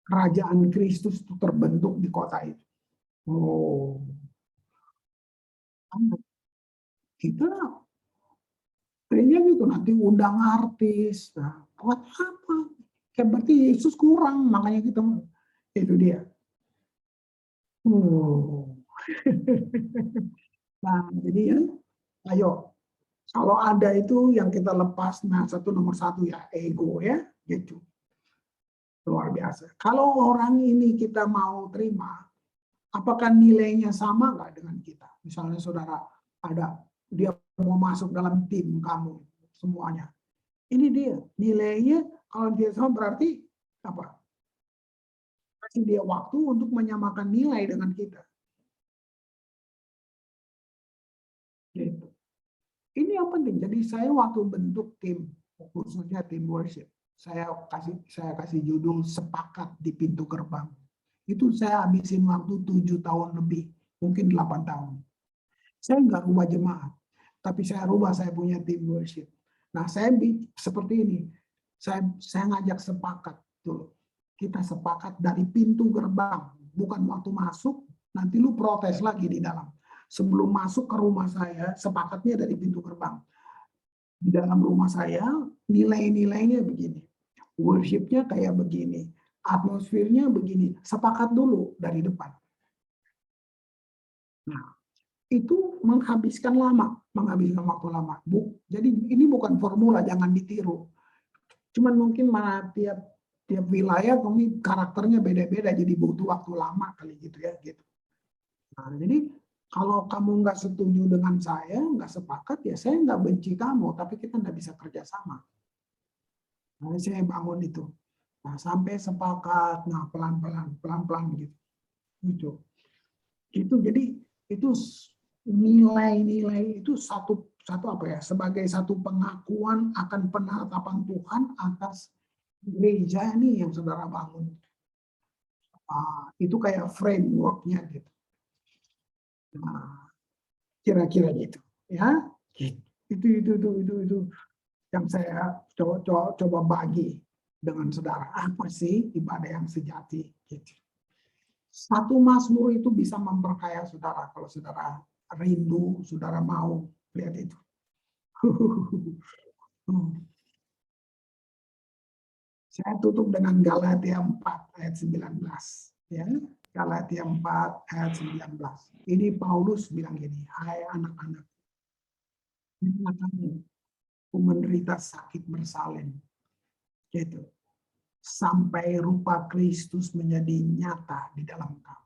kerajaan Kristus itu terbentuk di kota itu. Oh, kita Gereja gitu, nanti undang artis. Nah, buat apa? Kayak berarti Yesus kurang, makanya kita itu dia. Nah, jadi ya, ayo. Kalau ada itu yang kita lepas, nah nomor satu ya, ego ya, gitu. Luar biasa. Kalau orang ini kita mau terima, apakah nilainya sama nggak dengan kita? Misalnya saudara ada, dia mau masuk dalam tim kamu, semuanya. Ini dia, nilainya kalau dia sama berarti apa? Kasih dia waktu untuk menyamakan nilai dengan kita. Gitu. Ini yang penting. Jadi saya waktu bentuk tim, khususnya tim worship, saya kasih judul sepakat di pintu gerbang. Itu saya habisin waktu 7 tahun lebih, mungkin 8 tahun. Saya nggak rubah jemaat, tapi saya rubah saya punya tim worship. Nah, saya seperti ini. Saya ngajak sepakat tuh. Kita sepakat dari pintu gerbang, bukan waktu masuk, nanti lu protes lagi di dalam. Sebelum masuk ke rumah saya, sepakatnya dari pintu gerbang. Di dalam rumah saya, nilai-nilainya begini. Worship-nya kayak begini. Atmosfernya begini. Sepakat dulu dari depan. Nah, itu menghabiskan waktu lama. Jadi ini bukan formula, jangan ditiru. Cuman mungkin tiap wilayah mungkin karakternya beda-beda, jadi butuh waktu lama kali gitu ya. Gitu. Nah, jadi kalau kamu nggak setuju dengan saya, nggak sepakat, ya saya nggak benci kamu, tapi kita nggak bisa kerjasama. Nah, saya bangun itu. Nah, sampai sepakat, nah pelan-pelan gitu. Itu jadi itu nilai-nilai itu satu apa ya, sebagai satu pengakuan akan penetapan Tuhan atas gereja ini yang saudara bangun. Itu kayak framework-nya gitu. Nah, kira-kira gitu ya. Itu yang saya coba bagi dengan saudara. Apa sih ibadah yang sejati gitu. Satu Mazmur itu bisa memperkaya saudara kalau saudara rindu, saudara mau lihat itu. Saya tutup dengan Galatia 4 ayat 19 ya. Galatia 4 ayat 19. Ini Paulus bilang gini, hai anak-anak, aku menderita sakit bersalin, gitu, sampai rupa Kristus menjadi nyata di dalam kamu.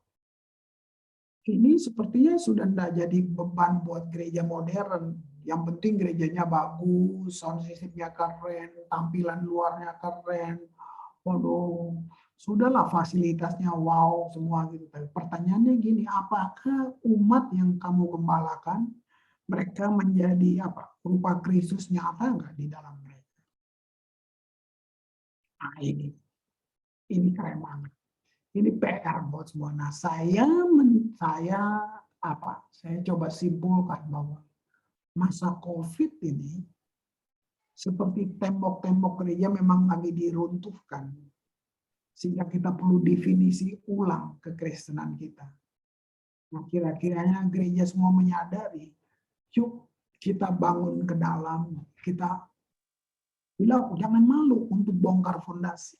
Ini sepertinya sudah tidak jadi beban buat gereja modern. Yang penting gerejanya bagus, sound system-nya keren, tampilan luarnya keren. Waduh, sudahlah fasilitasnya wow semua gitu. Tapi pertanyaannya gini, apakah umat yang kamu gembalakan mereka menjadi apa? Rupa Kristus nyata enggak di dalam mereka? Nah, ini keren banget. Ini PR buat semua. Nah, saya coba simpulkan bahwa masa COVID ini seperti tembok-tembok gereja memang lagi diruntuhkan. Sehingga kita perlu definisi ulang kekristenan kita. Nah, kira-kiranya gereja semua menyadari, yuk kita bangun ke dalam, kita bilang jangan malu untuk bongkar fondasi.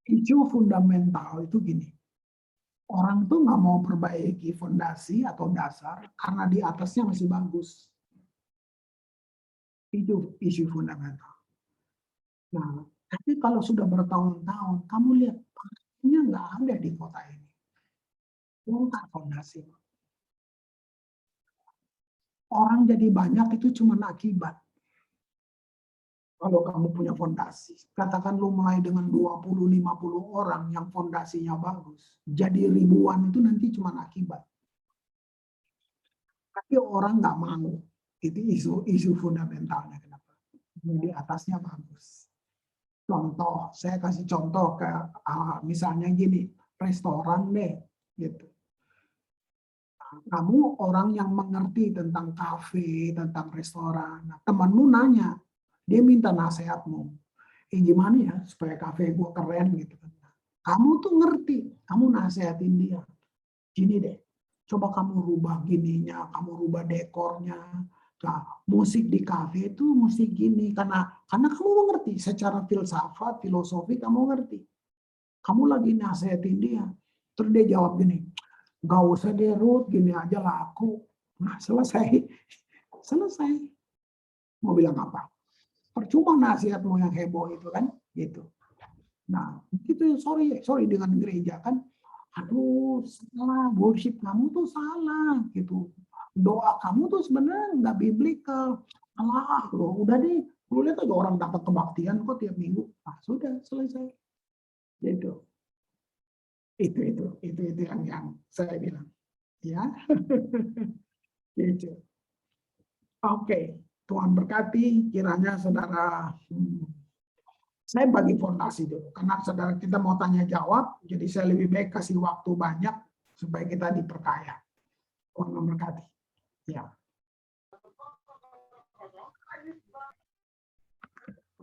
Isu fundamental itu gini, orang tuh nggak mau perbaiki fondasi atau dasar karena di atasnya masih bagus. Itu isu fundamental. Nah, tapi kalau sudah bertahun-tahun, kamu lihat fondasinya nggak ada di kota ini. Bongkar fondasi. Orang jadi banyak itu cuma akibat. Kalau kamu punya fondasi, katakan lu mulai dengan 20-50 orang yang fondasinya bagus, jadi ribuan itu nanti cuma akibat. Tapi orang nggak mau. Itu isu fundamentalnya kenapa? Di atasnya bagus. Contoh, saya kasih contoh ke misalnya gini, restoran deh, gitu. Kamu orang yang mengerti tentang kafe, tentang restoran. Nah, temanmu nanya, dia minta nasihatmu. Gimana ya supaya kafe gue keren gitu kan. Kamu tuh ngerti, kamu nasihatin dia. Gini deh, coba kamu rubah gininya, kamu rubah dekornya, Nah, musik di kafe itu musik gini karena kamu mengerti secara filsafat, filosofi kamu ngerti. Kamu lagi nasihatin dia, terus dia jawab gini, nggak usah deh Ruth, gini aja laku. Nah, selesai. Mau bilang apa? Percuma nasihatmu yang heboh itu kan, gitu. Nah, gitu. Sorry dengan gereja kan. Aduh, salah, worship kamu tuh salah, gitu. Doa kamu tuh sebenarnya nggak biblical. Alah, loh, udah deh. Lu lihat aja orang dapat kebaktian kok tiap minggu. Ah, sudah selesai. Gitu. Itu yang saya bilang. Ya. Gitu. Oke, Tuhan berkati. Kiranya saudara. Saya bagi fondasi dulu, karena saudara kita mau tanya jawab, jadi saya lebih baik kasih waktu banyak supaya kita diperkaya. Tuhan memberkati. Ya.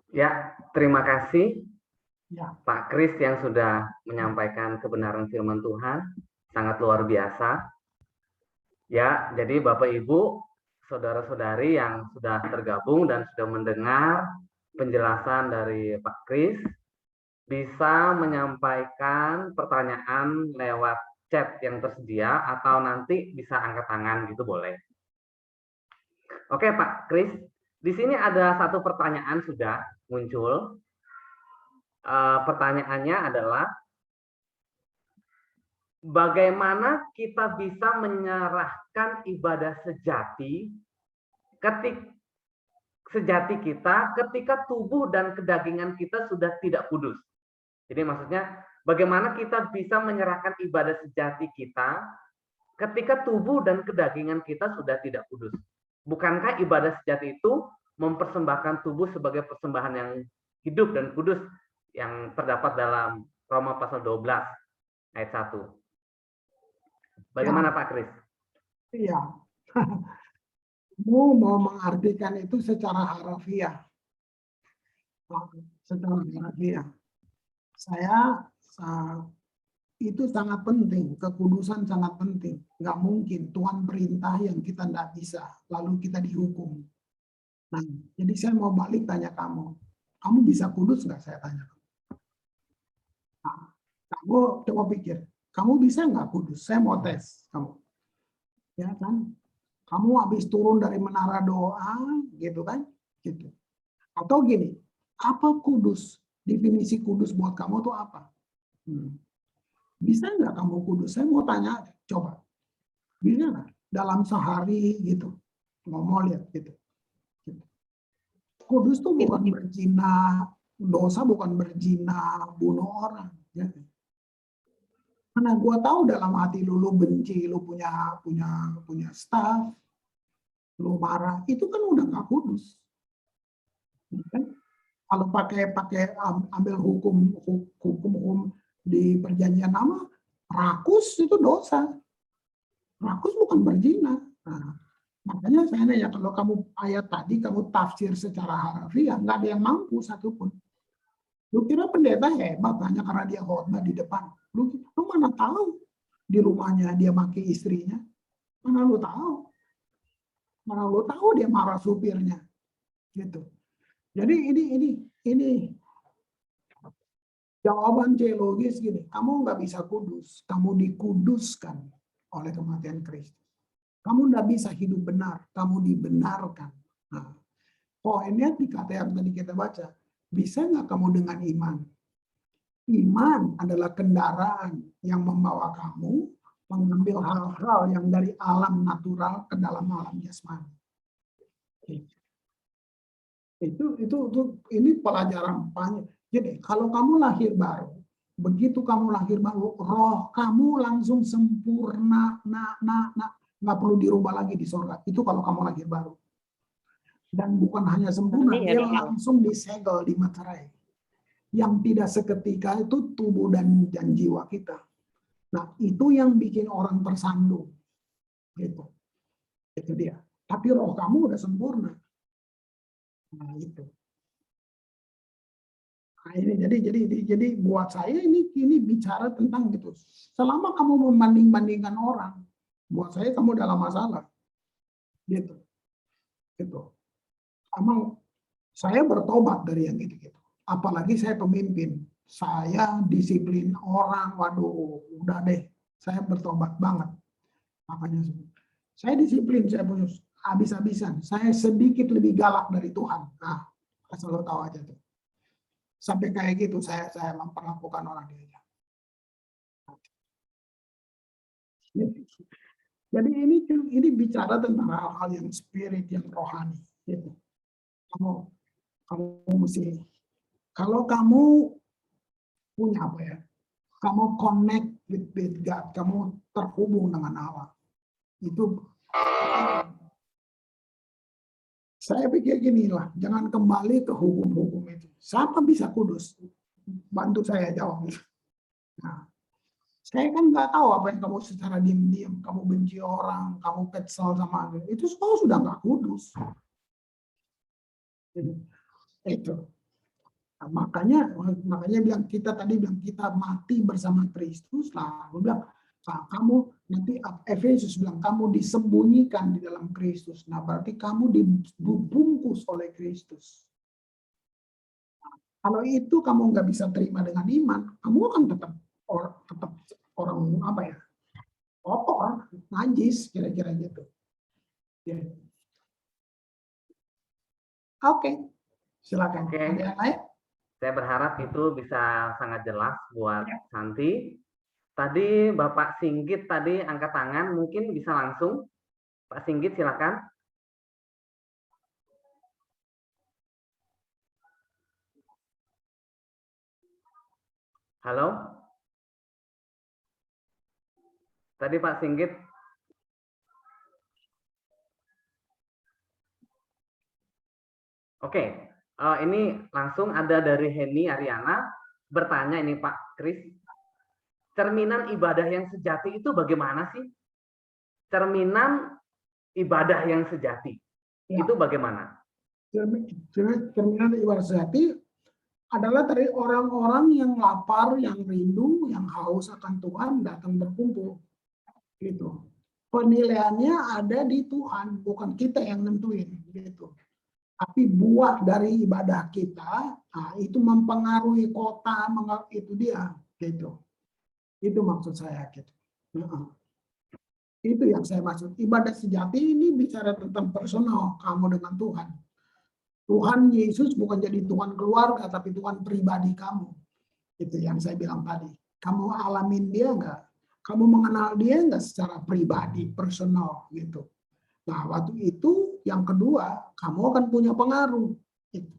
Ya, terima kasih Ya. Pak Kris yang sudah menyampaikan kebenaran firman Tuhan, sangat luar biasa. Ya, jadi Bapak Ibu, saudara-saudari yang sudah tergabung dan sudah mendengar penjelasan dari Pak Kris, bisa menyampaikan pertanyaan lewat chat yang tersedia atau nanti bisa angkat tangan gitu boleh. Oke Pak Kris, di sini ada satu pertanyaan sudah muncul. Pertanyaannya adalah bagaimana kita bisa menyerahkan ibadah sejati kita ketika tubuh dan kedagingan kita sudah tidak kudus. Jadi maksudnya bagaimana kita bisa menyerahkan ibadah sejati kita ketika tubuh dan kedagingan kita sudah tidak kudus. Bukankah ibadah sejati itu mempersembahkan tubuh sebagai persembahan yang hidup dan kudus yang terdapat dalam Roma pasal 12 ayat 1. Bagaimana Pak Kris? Iya. Kamu mau mengartikan itu secara harfiah. Secara harfiah. Itu sangat penting, kekudusan sangat penting. Nggak mungkin Tuhan perintah yang kita nggak bisa, lalu kita dihukum. Nah, jadi saya mau balik tanya kamu bisa kudus nggak, saya tanya. Nah, kamu coba pikir, kamu bisa nggak kudus? Saya mau tes kamu. Ya kan? Kamu habis turun dari menara doa, gitu kan? Gitu. Atau gini, apa kudus? Definisi kudus buat kamu tuh apa? Bisa nggak kamu kudus? Saya mau tanya, coba. Bisa nggak? Dalam sehari gitu. Mau lihat gitu. Kudus tuh bukan berzina, dosa bukan berzina, bunuh orang. Ya. Karena gua tahu dalam hati lu benci, lu punya staff, lu marah, itu kan udah nggak kudus. Kan? Kalau pakai ambil hukum di perjanjian lama, rakus itu dosa. Rakus bukan berzina. Nah, makanya saya nanya, kalau kamu ayat tadi kamu tafsir secara harfiah, nggak ada yang mampu satupun. Lu kira pendeta hebat hanya karena dia khotbah di depan. Lu mana tahu di rumahnya dia maki istrinya? Mana lu tahu? Mana lu tahu dia marah supirnya? Gitu. Jadi ini jawaban teologis gini. Kamu nggak bisa kudus. Kamu dikuduskan oleh kematian Kristus. Kamu nggak bisa hidup benar. Kamu dibenarkan. Nah, poinnya di kata yang tadi kita baca. Bisa nggak kamu dengan iman? Iman adalah kendaraan yang membawa kamu mengambil hal-hal yang dari alam natural ke dalam alam jasmani. Ini pelajaran banyak. Jadi kalau kamu lahir baru, begitu kamu lahir baru, roh kamu langsung sempurna, nggak perlu dirubah lagi di surga. Itu kalau kamu lahir baru. Dan bukan hanya sempurna, dia langsung disegel, dimeterai. Yang tidak seketika itu tubuh dan jiwa kita. Nah, itu yang bikin orang tersandung. Gitu. Itu dia. Tapi roh kamu udah sempurna. Nah, itu. Nah, ini jadi buat saya ini bicara tentang gitu. Selama kamu membanding-bandingkan orang, buat saya kamu dalam masalah. Gitu. Gitu. Emang saya bertobat dari yang gitu-gitu. Apalagi saya pemimpin, saya disiplin orang, waduh, udah deh, saya bertobat banget. Makanya saya disiplin, saya punya habis-habisan. Saya sedikit lebih galak dari Tuhan. Nah, asal lo tahu aja tuh. Sampai kayak gitu saya memperlakukan orang dia. Jadi ini bicara tentang hal-hal yang spirit, yang rohani. Gitu. Kamu mesti, kalau kamu punya apa ya, kamu connect with God, kamu terhubung dengan Allah. Itu saya pikir gini lah, jangan kembali ke hukum-hukum itu. Siapa bisa kudus? Bantu saya jawab. Nah, saya kan nggak tahu apa yang kamu secara diam-diam, kamu benci orang, kamu kesal sama itu semua sudah nggak kudus. Itu. Nah, makanya bilang kita mati bersama Kristus lah. Aku bilang, nah, kamu nanti Efesus bilang kamu disembunyikan di dalam Kristus. Nah, berarti kamu dibungkus oleh Kristus. Nah, kalau itu kamu nggak bisa terima dengan iman, kamu akan tetap orang apa ya? Kotor, najis, kira-kira gitu. Ya. Oke. Silakan. Oke. Ada yang lain? Saya berharap itu bisa sangat jelas buat Santi. Tadi Bapak Singgit tadi angkat tangan, mungkin bisa langsung. Pak Singgit silakan. Halo? Tadi Pak Singgit. Oke, ini langsung ada dari Heni Ariana bertanya ini Pak Kris. Cerminan ibadah yang sejati itu bagaimana sih? Cerminan ibadah yang sejati itu bagaimana? Cerminan ibadah sejati adalah dari orang-orang yang lapar, yang rindu, yang haus akan Tuhan datang berkumpul. Gitu. Penilaiannya ada di Tuhan, bukan kita yang nentuin. Gitu. Tapi buah dari ibadah kita, nah, itu mempengaruhi kota, itu dia. Gitu. Itu maksud saya. Gitu. Itu yang saya maksud. Ibadah sejati ini bicara tentang personal kamu dengan Tuhan. Tuhan Yesus bukan jadi Tuhan keluarga, tapi Tuhan pribadi kamu. Itu yang saya bilang tadi. Kamu alamin dia enggak? Kamu mengenal dia enggak secara pribadi, personal gitu. Nah, waktu itu yang kedua, kamu akan punya pengaruh. Gitu.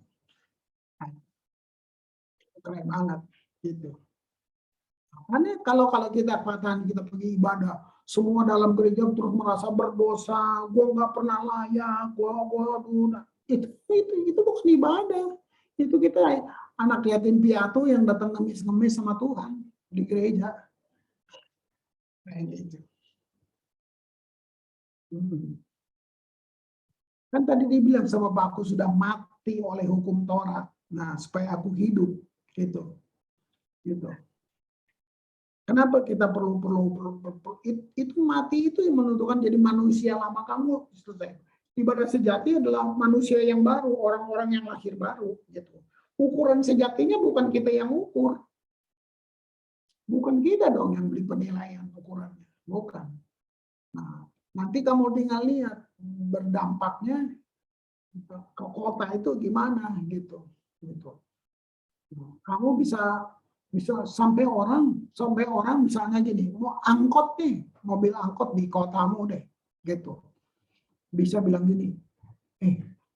Keren banget gitu. Karena kalau kita pergi ibadah, semua dalam gereja terus merasa berdosa, gue nggak pernah layak, itu bukan ibadah. Itu kita anak yatim piatu yang datang ngemis-ngemis sama Tuhan di gereja. Kayak gitu. Kan tadi dibilang sama Bapakku sudah mati oleh hukum Taurat. Nah, supaya aku hidup gitu. Gitu. Kenapa kita perlu itu mati itu yang menentukan jadi manusia lama kamu selesai. Ibadah sejati adalah manusia yang baru, orang-orang yang lahir baru gitu. Ukuran sejatinya bukan kita yang ukur. Bukan kita dong yang beli penilaian ukurannya, bukan. Nah, nanti kamu tinggal lihat berdampaknya ke kota itu gimana gitu. Kamu bisa sampai orang misalnya gini, mau angkot nih, mobil angkot di kotamu deh, gitu. Bisa bilang gini,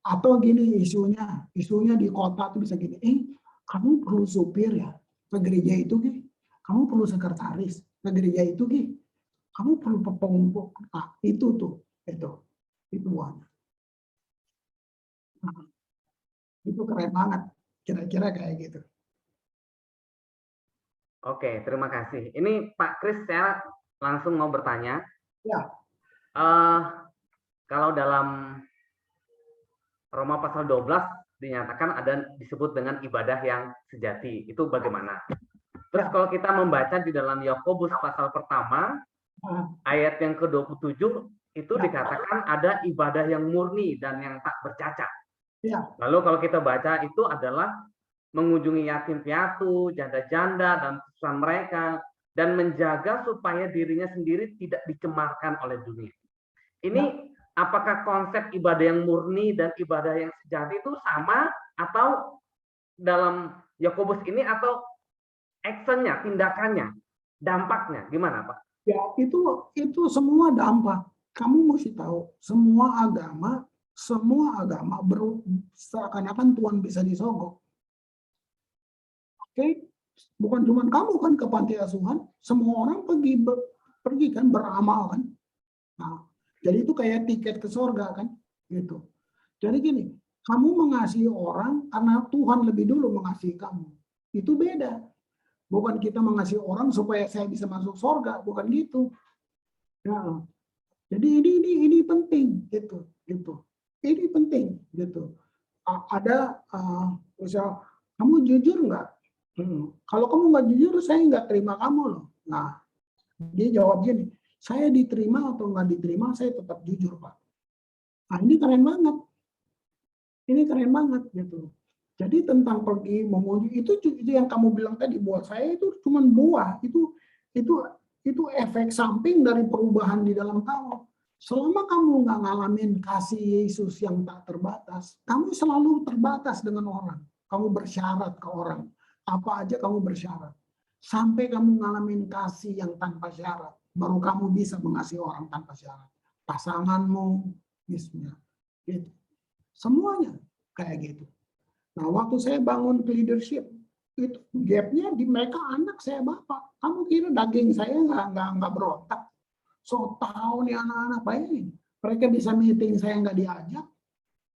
atau gini isunya di kota tuh bisa gini, kamu perlu supir ya ke gereja itu, kamu perlu sekretaris ke gereja itu, kamu perlu pengumpul, itu buahnya. Nah, itu keren banget, kira-kira kayak gitu. Oke, terima kasih. Ini Pak Kris, saya langsung mau bertanya. Ya. Kalau dalam Roma pasal 12 dinyatakan ada disebut dengan ibadah yang sejati. Itu bagaimana? Terus kalau kita membaca di dalam Yakobus pasal pertama, ayat yang ke-27, itu dikatakan ada ibadah yang murni dan yang tak bercacat. Ya. Lalu kalau kita baca itu adalah mengunjungi yatim piatu, janda-janda dan kesusahan mereka, dan menjaga supaya dirinya sendiri tidak dicemarkan oleh dunia. Ini apakah konsep ibadah yang murni dan ibadah yang sejati itu sama atau dalam Yakobus ini atau actionnya, tindakannya, dampaknya gimana Pak? Ya, itu semua dampak. Kamu mesti tahu, semua agama seakan-akan Tuhan bisa disogok. Oke, bukan cuma kamu kan ke panti asuhan, semua orang pergi kan beramal kan. Nah, jadi itu kayak tiket ke surga kan, gitu. Jadi gini, kamu mengasihi orang karena Tuhan lebih dulu mengasihi kamu. Itu beda. Bukan kita mengasihi orang supaya saya bisa masuk surga, bukan gitu. Ya. Jadi ini penting gitu. Ini penting gitu. Ada misal kamu jujur nggak? Kalau kamu nggak jujur, saya nggak terima kamu loh. Nah, dia jawab gini, saya diterima atau nggak diterima, saya tetap jujur Pak. Nah, ini keren banget. Ini keren banget gitu. Jadi tentang pergi mengunjungi itu yang kamu bilang tadi, buat saya itu cuma buah. Itu efek samping dari perubahan di dalam kamu. Selama kamu nggak ngalamin kasih Yesus yang tak terbatas, kamu selalu terbatas dengan orang. Kamu bersyarat ke orang. Apa aja kamu bersyarat. Sampai kamu ngalamin kasih yang tanpa syarat, baru kamu bisa mengasihi orang tanpa syarat. Pasanganmu, misalnya. Gitu. Semuanya kayak gitu. Nah, waktu saya bangun leadership, itu gapnya di mereka anak, saya bapak. Kamu kira daging saya nggak berotak? So tahu nih anak-anak bayangin. Mereka bisa meeting saya nggak diajak.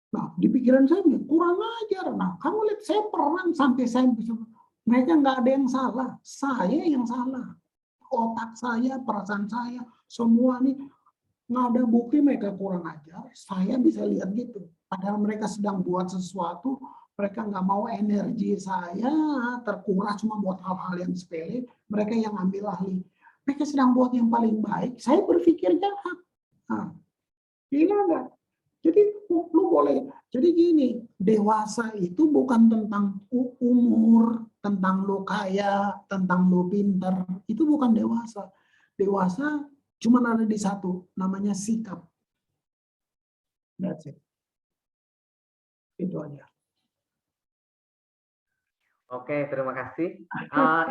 Nah, di pikiran saya kurang ajar. Nah, kamu lihat saya perang sampai saya bisa. Mereka nggak ada yang salah, saya yang salah. Otak saya, perasaan saya, semua nih nggak ada bukti mereka kurang ajar. Saya bisa lihat gitu. Padahal mereka sedang buat sesuatu, mereka nggak mau energi saya terkuras cuma buat hal-hal yang sepele. Mereka yang ambil ahli. Mereka sedang buat yang paling baik. Saya berpikir jahat. Nah, gila nggak? Jadi lu boleh. Jadi gini, dewasa itu bukan tentang umur, tentang lu kaya, tentang lu pinter. Itu bukan dewasa. Dewasa cuma ada di satu, namanya sikap. That's it. Itu aja. Oke, terima kasih.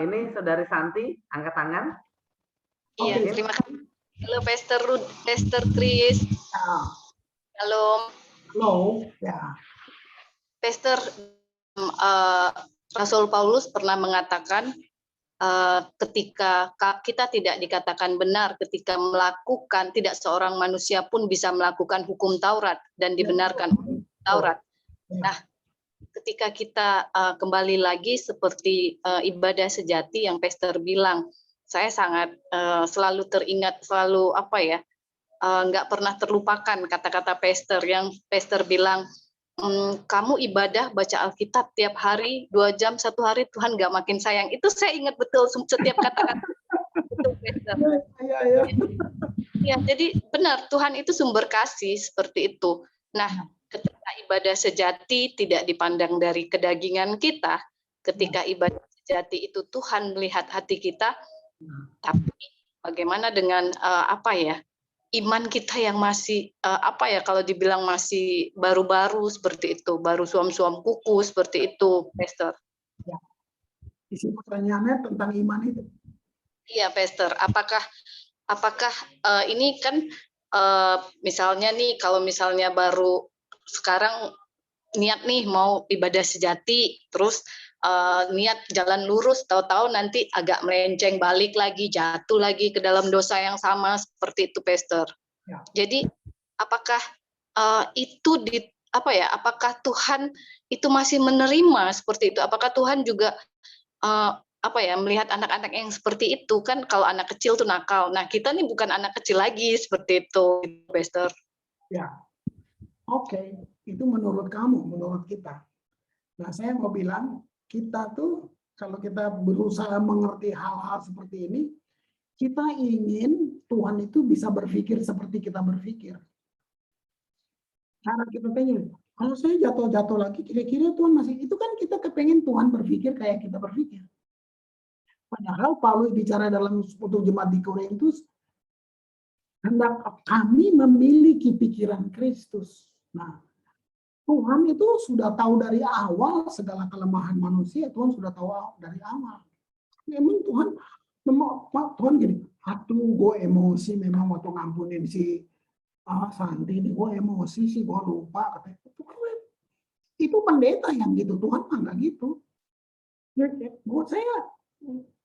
Ini Saudari Santi, angkat tangan. Iya, Mungkin. terima kasih. Halo, Pastor Ruth, Pastor Chris. Halo, Halo, ya. Pastor. Rasul Paulus pernah mengatakan ketika kita tidak dikatakan benar ketika melakukan, tidak seorang manusia pun bisa melakukan hukum Taurat dan dibenarkan Taurat. Nah, ketika kita kembali lagi seperti ibadah sejati yang Pastor bilang, saya sangat selalu teringat, selalu nggak pernah terlupakan kata-kata Pastor yang Pastor bilang, kamu ibadah baca Alkitab tiap hari 2 jam 1 hari, Tuhan nggak makin sayang. Itu saya ingat betul setiap kata-kata itu, Pastor. Ya, jadi benar Tuhan itu sumber kasih seperti itu. Nah, ketika ibadah sejati tidak dipandang dari kedagingan kita, ketika ibadah sejati itu Tuhan melihat hati kita, tapi bagaimana dengan iman kita yang masih kalau dibilang masih baru-baru seperti itu, baru suam-suam kuku seperti itu, Pastor. Ya. Isi pertanyaannya tentang iman itu. Iya, Pastor. Apakah ini kan misalnya nih, kalau misalnya baru sekarang niat nih mau ibadah sejati, terus niat jalan lurus, tahu-tahu nanti agak melenceng balik lagi, jatuh lagi ke dalam dosa yang sama seperti itu, Pastor. Ya. Jadi apakah itu apakah Tuhan itu masih menerima seperti itu? Apakah Tuhan juga melihat anak-anak yang seperti itu? Kan kalau anak kecil tuh nakal. Nah, kita nih bukan anak kecil lagi seperti itu, Pastor. Ya. Oke, itu menurut kamu, menurut kita. Nah, saya mau bilang, kita tuh kalau kita berusaha mengerti hal-hal seperti ini, Kita ingin Tuhan itu bisa berpikir seperti kita berpikir. Cara kita pengen, kalau saya jatuh-jatuh lagi, kira-kira Tuhan masih, itu kan kita kepengen Tuhan berpikir kayak kita berpikir. Padahal Paulus bicara dalam untuk jemaat di Korintus, hendak kami memiliki pikiran Kristus. Nah, Tuhan itu sudah tahu dari awal segala kelemahan manusia. Tuhan sudah tahu dari awal. Memang Tuhan gini, aduh gue emosi memang waktu ngampunin si Santi ini, gue emosi sih, gue lupa. Katanya, itu pendeta yang gitu, Tuhan mah nggak gitu. Buat saya,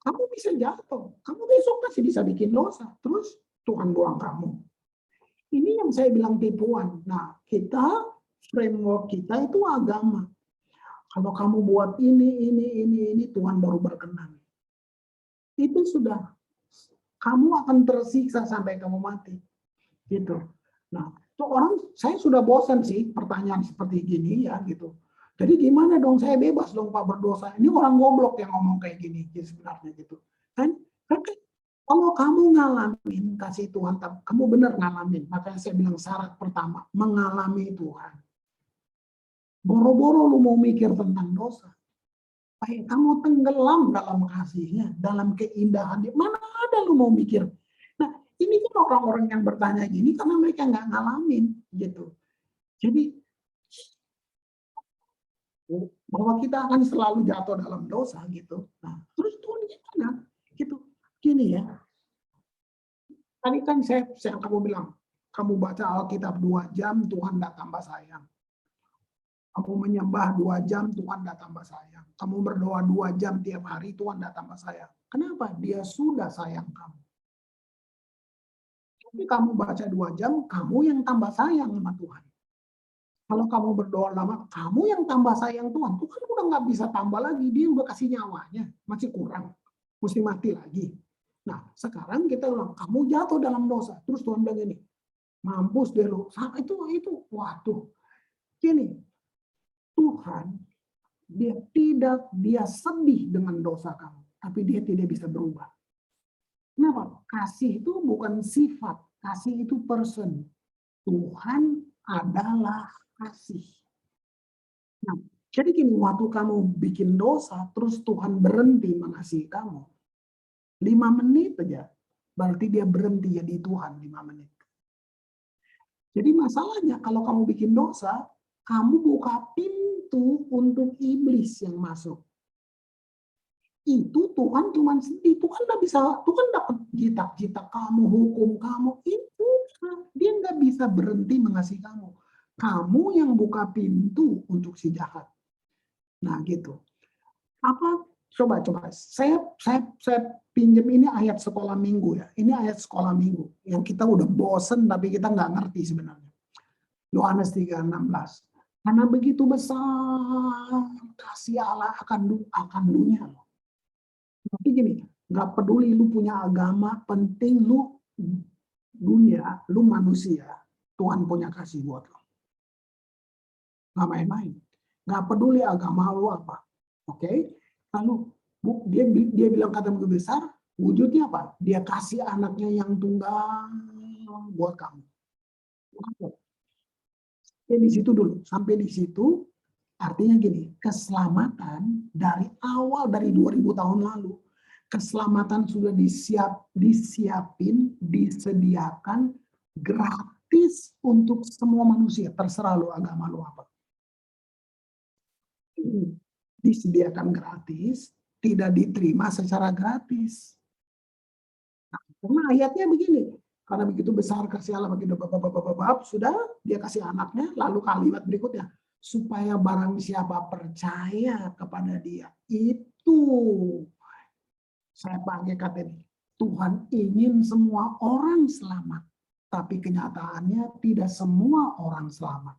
kamu bisa jatuh, kamu besok masih bisa bikin dosa, terus Tuhan buang kamu. Ini yang saya bilang tipuan. Nah, kita, framework kita itu agama. Kalau kamu buat ini, Tuhan baru berkenan. Itu sudah, kamu akan tersiksa sampai kamu mati. Gitu. Nah, itu orang, saya sudah bosan sih pertanyaan seperti gini ya gitu. Jadi gimana dong, saya bebas dong Pak berdosa. Ini orang goblok yang ngomong kayak gini sebenarnya gitu. Kan kalau kamu ngalamin kasih Tuhan, kamu benar ngalamin. Makanya saya bilang syarat pertama, mengalami Tuhan. Boro-boro lu mau mikir tentang dosa. Kayak kamu tenggelam dalam kasihnya, dalam keindahan dia. Mana ada lu mau mikir? Nah, ini kan orang-orang yang bertanya gini karena mereka nggak ngalamin gitu. Jadi bahwa kita akan selalu jatuh dalam dosa gitu. Nah, terus Tuhan gimana? Gitu. Gini ya. Tadi kan saya kamu bilang, kamu baca Alkitab 2 jam, Tuhan tidak tambah sayang. Kamu menyembah 2 jam, Tuhan tidak tambah sayang. Kamu berdoa 2 jam tiap hari, Tuhan tidak tambah sayang. Kenapa? Dia sudah sayang kamu. Tapi kamu baca 2 jam, kamu yang tambah sayang sama Tuhan. Kalau kamu berdoa lama, kamu yang tambah sayang Tuhan. Tuhan udah nggak bisa tambah lagi, dia udah kasih nyawanya, masih kurang, mesti mati lagi. Nah, sekarang kita bilang, kamu jatuh dalam dosa. Terus Tuhan bilang ini, mampus deh lu. Itu, waduh. Gini, Tuhan, dia sedih dengan dosa kamu, tapi dia tidak bisa berubah. Kenapa? Kasih itu bukan sifat, kasih itu person. Tuhan adalah kasih. Nah, jadi gini, waktu kamu bikin dosa, terus Tuhan berhenti mengasihi kamu, 5 menit aja, berarti dia berhenti jadi Tuhan 5 menit. Jadi masalahnya kalau kamu bikin dosa, kamu buka pintu untuk iblis yang masuk. Itu Tuhan cuma sedih. Tuhan nggak bisa, Tuhan dapat jitak-jitak kamu, hukum kamu. Itu dia nggak bisa berhenti mengasihi kamu. Kamu yang buka pintu untuk si jahat. Nah gitu. Apa? Coba. Saya pinjam ini ayat sekolah minggu ya. Ini ayat sekolah minggu yang kita udah bosen tapi kita nggak ngerti sebenarnya. Yohanes 3:16. Karena begitu besar kasih Allah akan dunia. Tapi gini, nggak peduli lu punya agama, penting lu dunia, lu manusia, Tuhan punya kasih buat lo. Nggak main-main. Nggak peduli agama lu apa. Oke? Lalu dia bilang kata begitu besar, wujudnya apa? Dia kasih anaknya yang tunggal buat kamu. Di situ dulu, sampai di situ artinya gini, keselamatan dari awal, dari 2000 tahun lalu, keselamatan sudah disediakan gratis untuk semua manusia, terserah lu agama lu apa. Disediakan gratis, tidak diterima secara gratis. Nah, karena ayatnya begini, karena begitu besar kasih Allah bagi sudah dia kasih anaknya, lalu kalimat berikutnya, supaya barang siapa percaya kepada dia. Itu saya pakai kata ini, Tuhan ingin semua orang selamat, tapi kenyataannya tidak semua orang selamat.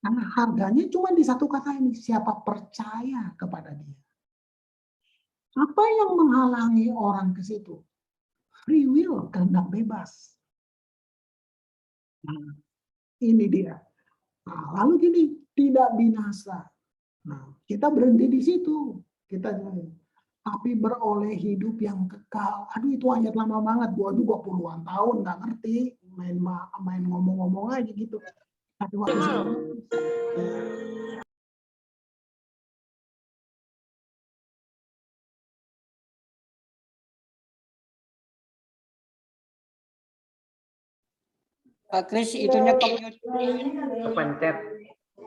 Karena harganya cuma di satu kata ini, siapa percaya kepada dia. Apa yang menghalangi orang ke situ? Free will, kehendak bebas. Nah, ini dia. Nah, lalu gini, tidak binasa. Nah, kita berhenti di situ. tapi beroleh hidup yang kekal. Aduh, itu ayat lama banget. Gua juga puluhan tahun nggak ngerti, main ngomong-ngomong aja gitu. Tapi waktu saya Pak Kris, itunya komputer Kepencet.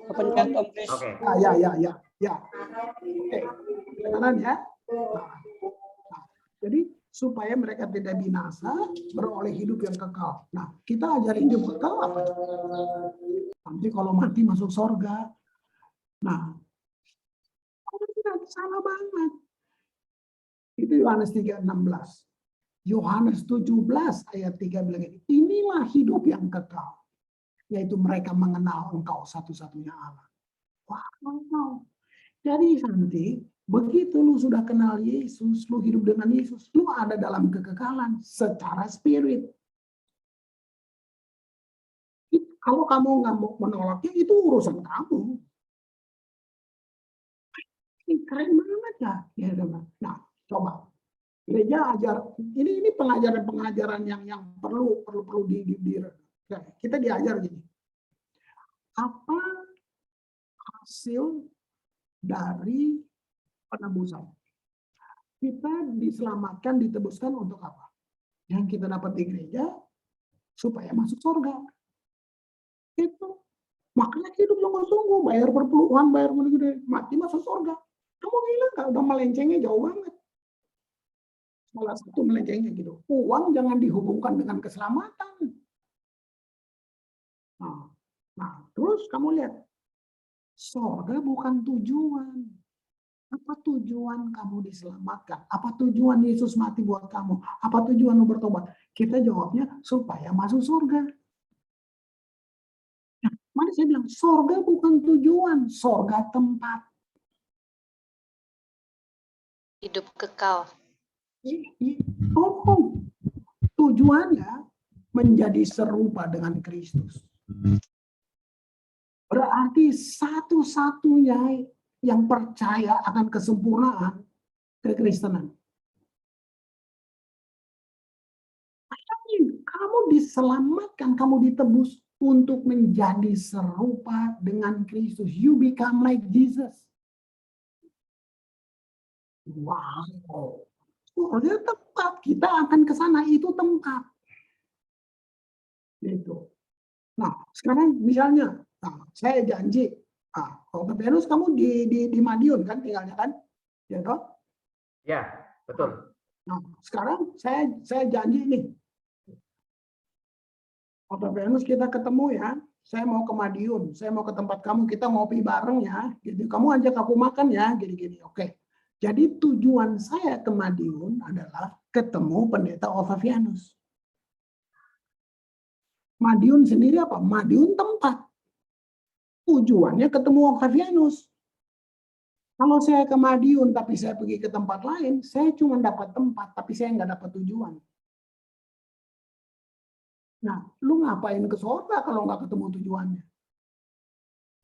kepencet Om Kris. Oke. ya. Oke, kanan ya. Nah, jadi supaya mereka tidak binasa, beroleh hidup yang kekal. Nah, kita ajarin hidup kekal apa? Nanti kalau mati masuk surga. Nah, salah banget. Itu Yohanes 3:16. Yohanes 17 ayat 3 bilang ini, inilah hidup yang kekal, yaitu mereka mengenal Engkau satu-satunya Allah. Wow. Jadi nanti begitu lu sudah kenal Yesus, lu hidup dengan Yesus, lu ada dalam kekekalan secara spirit. Kalau kamu nggak mau menolaknya, itu urusan kamu. Ini keren banget ya. Nah, coba. Gereja ajar, ini pengajaran yang perlu kita diajar gini. Apa hasil dari penebusan? Kita diselamatkan, ditebuskan untuk apa? Yang kita dapat di gereja supaya masuk surga. Itu. Makanya hidup sungguh-sungguh, bayar perpuluhan, bayar gede, mati masuk surga. Kamu gila nggak? Udah melencengnya jauh banget. Salah satu melencengnya gitu. Uang jangan dihubungkan dengan keselamatan. Nah, terus kamu lihat, surga bukan tujuan. Apa tujuan kamu diselamatkan? Apa tujuan Yesus mati buat kamu? Apa tujuan lu bertobat? Kita jawabnya supaya masuk surga. Nah, mana saya bilang, surga bukan tujuan, surga tempat. Hidup kekal. Tujuannya menjadi serupa dengan Kristus. Berarti satu-satunya yang percaya akan kesempurnaan kekristenan. Kamu diselamatkan, kamu ditebus untuk menjadi serupa dengan Kristus. You become like Jesus. Wow. Surga tempat, kita akan ke sana, itu tempat. Gitu. Nah, sekarang misalnya, saya janji, Dr. Venus kamu di Madiun kan tinggalnya kan? Ya toh? Ya, betul. Nah, sekarang saya janji nih. Dr. Venus kita ketemu ya. Saya mau ke Madiun, saya mau ke tempat kamu, kita ngopi bareng ya. Gitu. Kamu ajak aku makan ya, gini-gini. Oke. Jadi tujuan saya ke Madiun adalah ketemu Pendeta Octavianus. Madiun sendiri apa? Madiun tempat. Tujuannya ketemu Octavianus. Kalau saya ke Madiun tapi saya pergi ke tempat lain, saya cuma dapat tempat, tapi saya nggak dapat tujuan. Nah, lu ngapain ke surga kalau nggak ketemu tujuannya?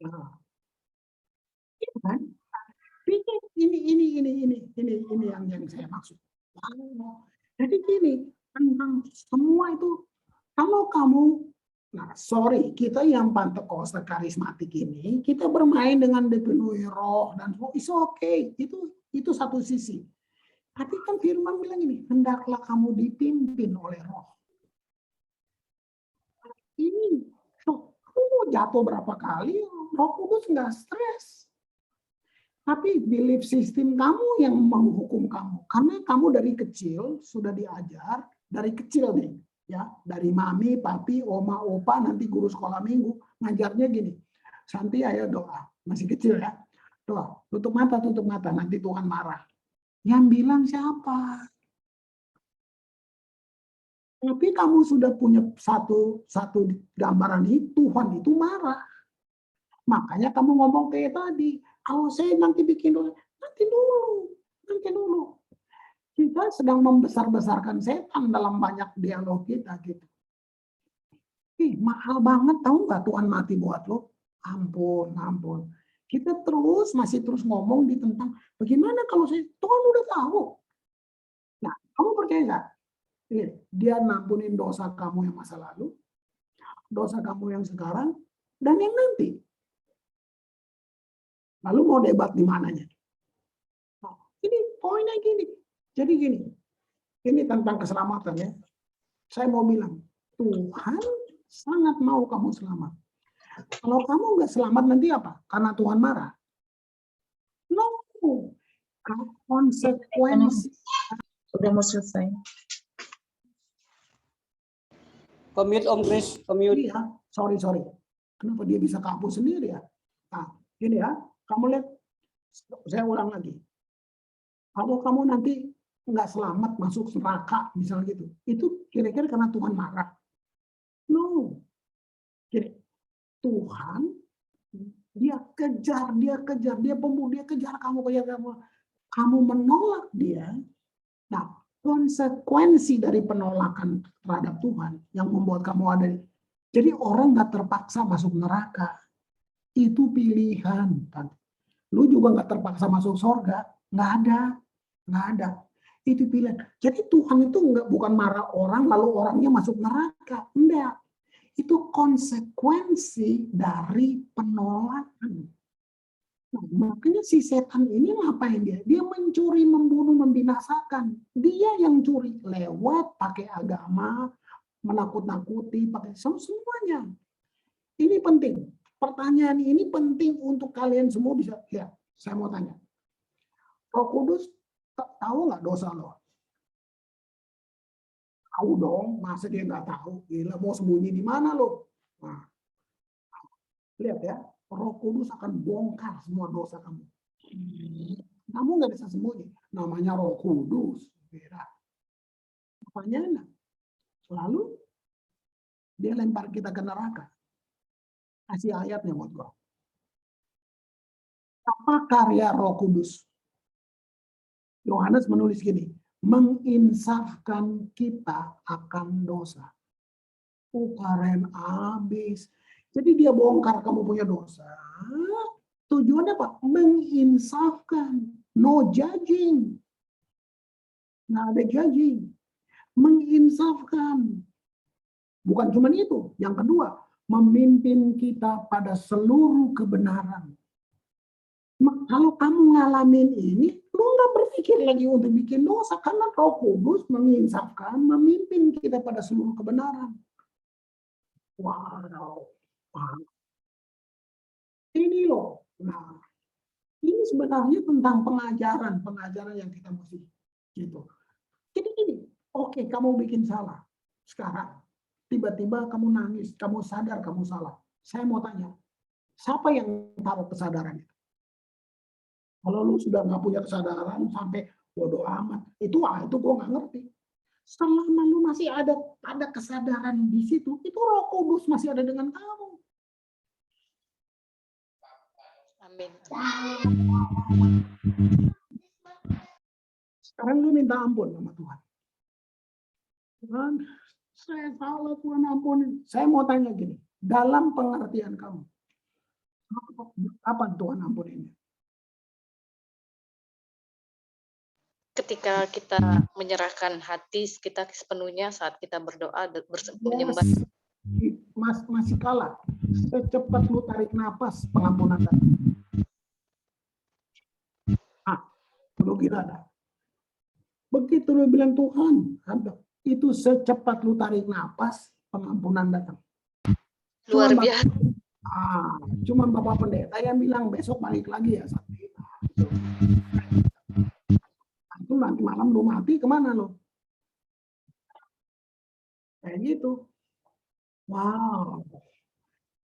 Nah, itu kan? Ini yang saya maksud. Jadi gini, tentang semua itu, kalau kamu, kita yang Pentakosta karismatik ini, kita bermain dengan dipenuhi roh dan it's okay, itu satu sisi. Tapi kan Firman bilang ini, hendaklah kamu dipimpin oleh roh. Ini, kamu jatuh berapa kali, Roh Kudus nggak stres. Tapi belief system kamu yang menghukum kamu. Karena kamu dari kecil sudah diajar, dari kecil nih, ya, dari mami, papi, oma, opa, nanti guru sekolah minggu, ngajarnya gini. Santi ayo doa, masih kecil ya. Doa, tutup mata, nanti Tuhan marah. Yang bilang siapa? Tapi kamu sudah punya satu gambaran itu, Tuhan itu marah. Makanya kamu ngomong kayak tadi, kalau saya nanti bikin doa, nanti dulu. Kita sedang membesar-besarkan setan dalam banyak dialog kita gitu. Mahal banget tahu nggak Tuhan mati buat lo? Ampun. Kita masih terus ngomong di tentang bagaimana kalau Tuhan udah tahu. Nah, kamu percaya nggak? Dia nampunin dosa kamu yang masa lalu, dosa kamu yang sekarang, dan yang nanti. Lalu mau debat di mananya? Nah, ini poinnya gini. Jadi gini, ini tentang keselamatan ya. Saya mau bilang, Tuhan sangat mau kamu selamat. Kalau kamu nggak selamat nanti apa? Karena Tuhan marah? No. Konsekuensi. Udah mau selesai. Pemute Om Chris, pemute. Iya, sorry. Kenapa dia bisa kabur sendiri ya? Nah, gini ya, kamu lihat, saya ulang lagi. Kalau kamu nanti nggak selamat masuk neraka, misalnya gitu, itu kira-kira karena Tuhan marah? No. Jadi, Tuhan, dia kejar, dia pembunuh, dia kejar kamu. Kamu menolak dia. Nah, konsekuensi dari penolakan terhadap Tuhan yang membuat kamu ada. Jadi orang nggak terpaksa masuk neraka. Itu pilihan. Lu juga nggak terpaksa masuk surga. Nggak ada. Itu pilihan. Jadi Tuhan itu bukan marah orang lalu orangnya masuk neraka. Enggak. Itu konsekuensi dari penolakan. Nah, makanya si setan ini ngapain dia? Dia mencuri, membunuh, membinasakan. Dia yang curi lewat pakai agama, menakut-nakuti, pakai semuanya. Ini penting. Pertanyaan ini penting untuk kalian semua bisa lihat. Saya mau tanya. Roh Kudus tahu nggak dosa lo? Tahu dong, masa dia nggak tahu? Gila, mau sembunyi di mana lo? Nah, lihat ya. Roh Kudus akan bongkar semua dosa kamu. Kamu nggak bisa sembunyi. Namanya Roh Kudus. Pertanyaannya, lalu dia lempar kita ke neraka. Kasih ayatnya buat gua. Apa karya Roh Kudus? Yohanes menulis gini, menginsafkan kita akan dosa. Keren abis. Jadi dia bongkar kamu punya dosa. Tujuannya apa? Menginsafkan. No judging. Nggak ada judging. Menginsafkan. Bukan cuma itu. Yang kedua, memimpin kita pada seluruh kebenaran. Kalau kamu ngalamin ini, lu nggak berpikir lagi untuk bikin dosa. Karena Roh Kudus menginsafkan, memimpin kita pada seluruh kebenaran. Wow. Ini loh. Nah, ini sebenarnya tentang pengajaran yang kita mesti gitu. Jadi gini, oke, kamu bikin salah sekarang, tiba-tiba kamu nangis, kamu sadar kamu salah. Saya mau tanya, siapa yang taruh kesadaran itu? Kalau lu sudah nggak punya kesadaran sampai bodoh amat, itu gue nggak ngerti. Selama lu masih ada kesadaran di situ, itu Roh Kudus masih ada dengan kamu. Amin. Sekarang lu minta ampun sama Tuhan. Tuhan, saya salah, Tuhan ampuni. Saya mau tanya gini, dalam pengertian kamu, apa Tuhan ampuninya? Ketika kita menyerahkan hati kita sepenuhnya saat kita berdoa menyembah. Masih kalah. Secepat lu tarik napas, pengampunan datang. Lu kira ada. Begitu lu bilang Tuhan, itu secepat lu tarik napas, pengampunan datang. Luar biasa. Cuma Bapak Pendeta yang bilang besok balik lagi ya. Itu nanti malam lu mati kemana lu? Kayak gitu. Wow.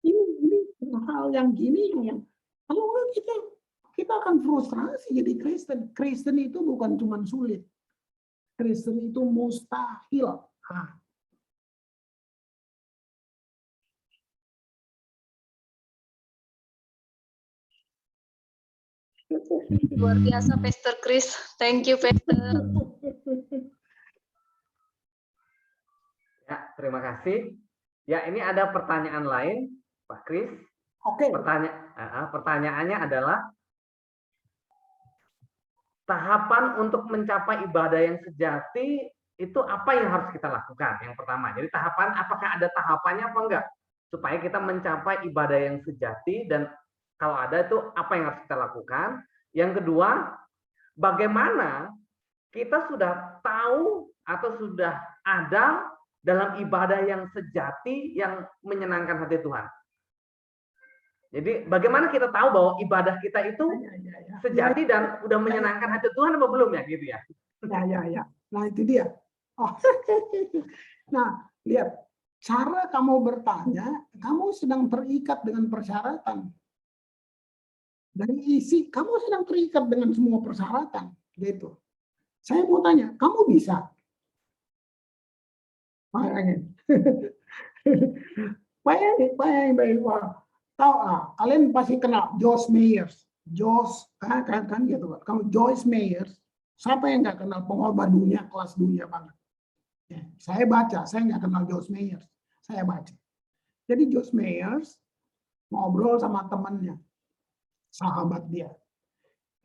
Ini hal yang gini yang kalau kita akan frustrasi jadi Kristen. Kristen itu bukan cuma sulit. Kristen itu mustahil. Luar biasa, Pastor Chris. Thank you, Pastor. Ya, terima kasih. Ya, ini ada pertanyaan lain, Pak Kris. Oke. Pertanyaannya adalah tahapan untuk mencapai ibadah yang sejati itu apa yang harus kita lakukan? Yang pertama, jadi tahapan, apakah ada tahapannya apa enggak? Supaya kita mencapai ibadah yang sejati, dan kalau ada itu apa yang harus kita lakukan? Yang kedua, bagaimana kita sudah tahu atau sudah ada dalam ibadah yang sejati yang menyenangkan hati Tuhan? Jadi bagaimana kita tahu bahwa ibadah kita itu sejati dan udah menyenangkan hati Tuhan apa belum ya, gitu ya? Ya. Nah itu dia. Oh. Nah lihat, cara kamu bertanya, kamu sedang terikat dengan persyaratan. Dari isi, kamu sedang terikat dengan semua persyaratan, gitu. Saya mau tanya, kamu bisa? Bayangin. Bayangin. Tahu kalian pasti kenal Joyce Meyers. Joyce kan gitu. Kamu Joyce Meyers, siapa yang nggak kenal pengkhotbah dunia, kelas dunia banget. Ya, saya baca, saya nggak kenal Joyce Meyers. Saya baca. Jadi Joyce Meyers ngobrol sama temannya, sahabat dia.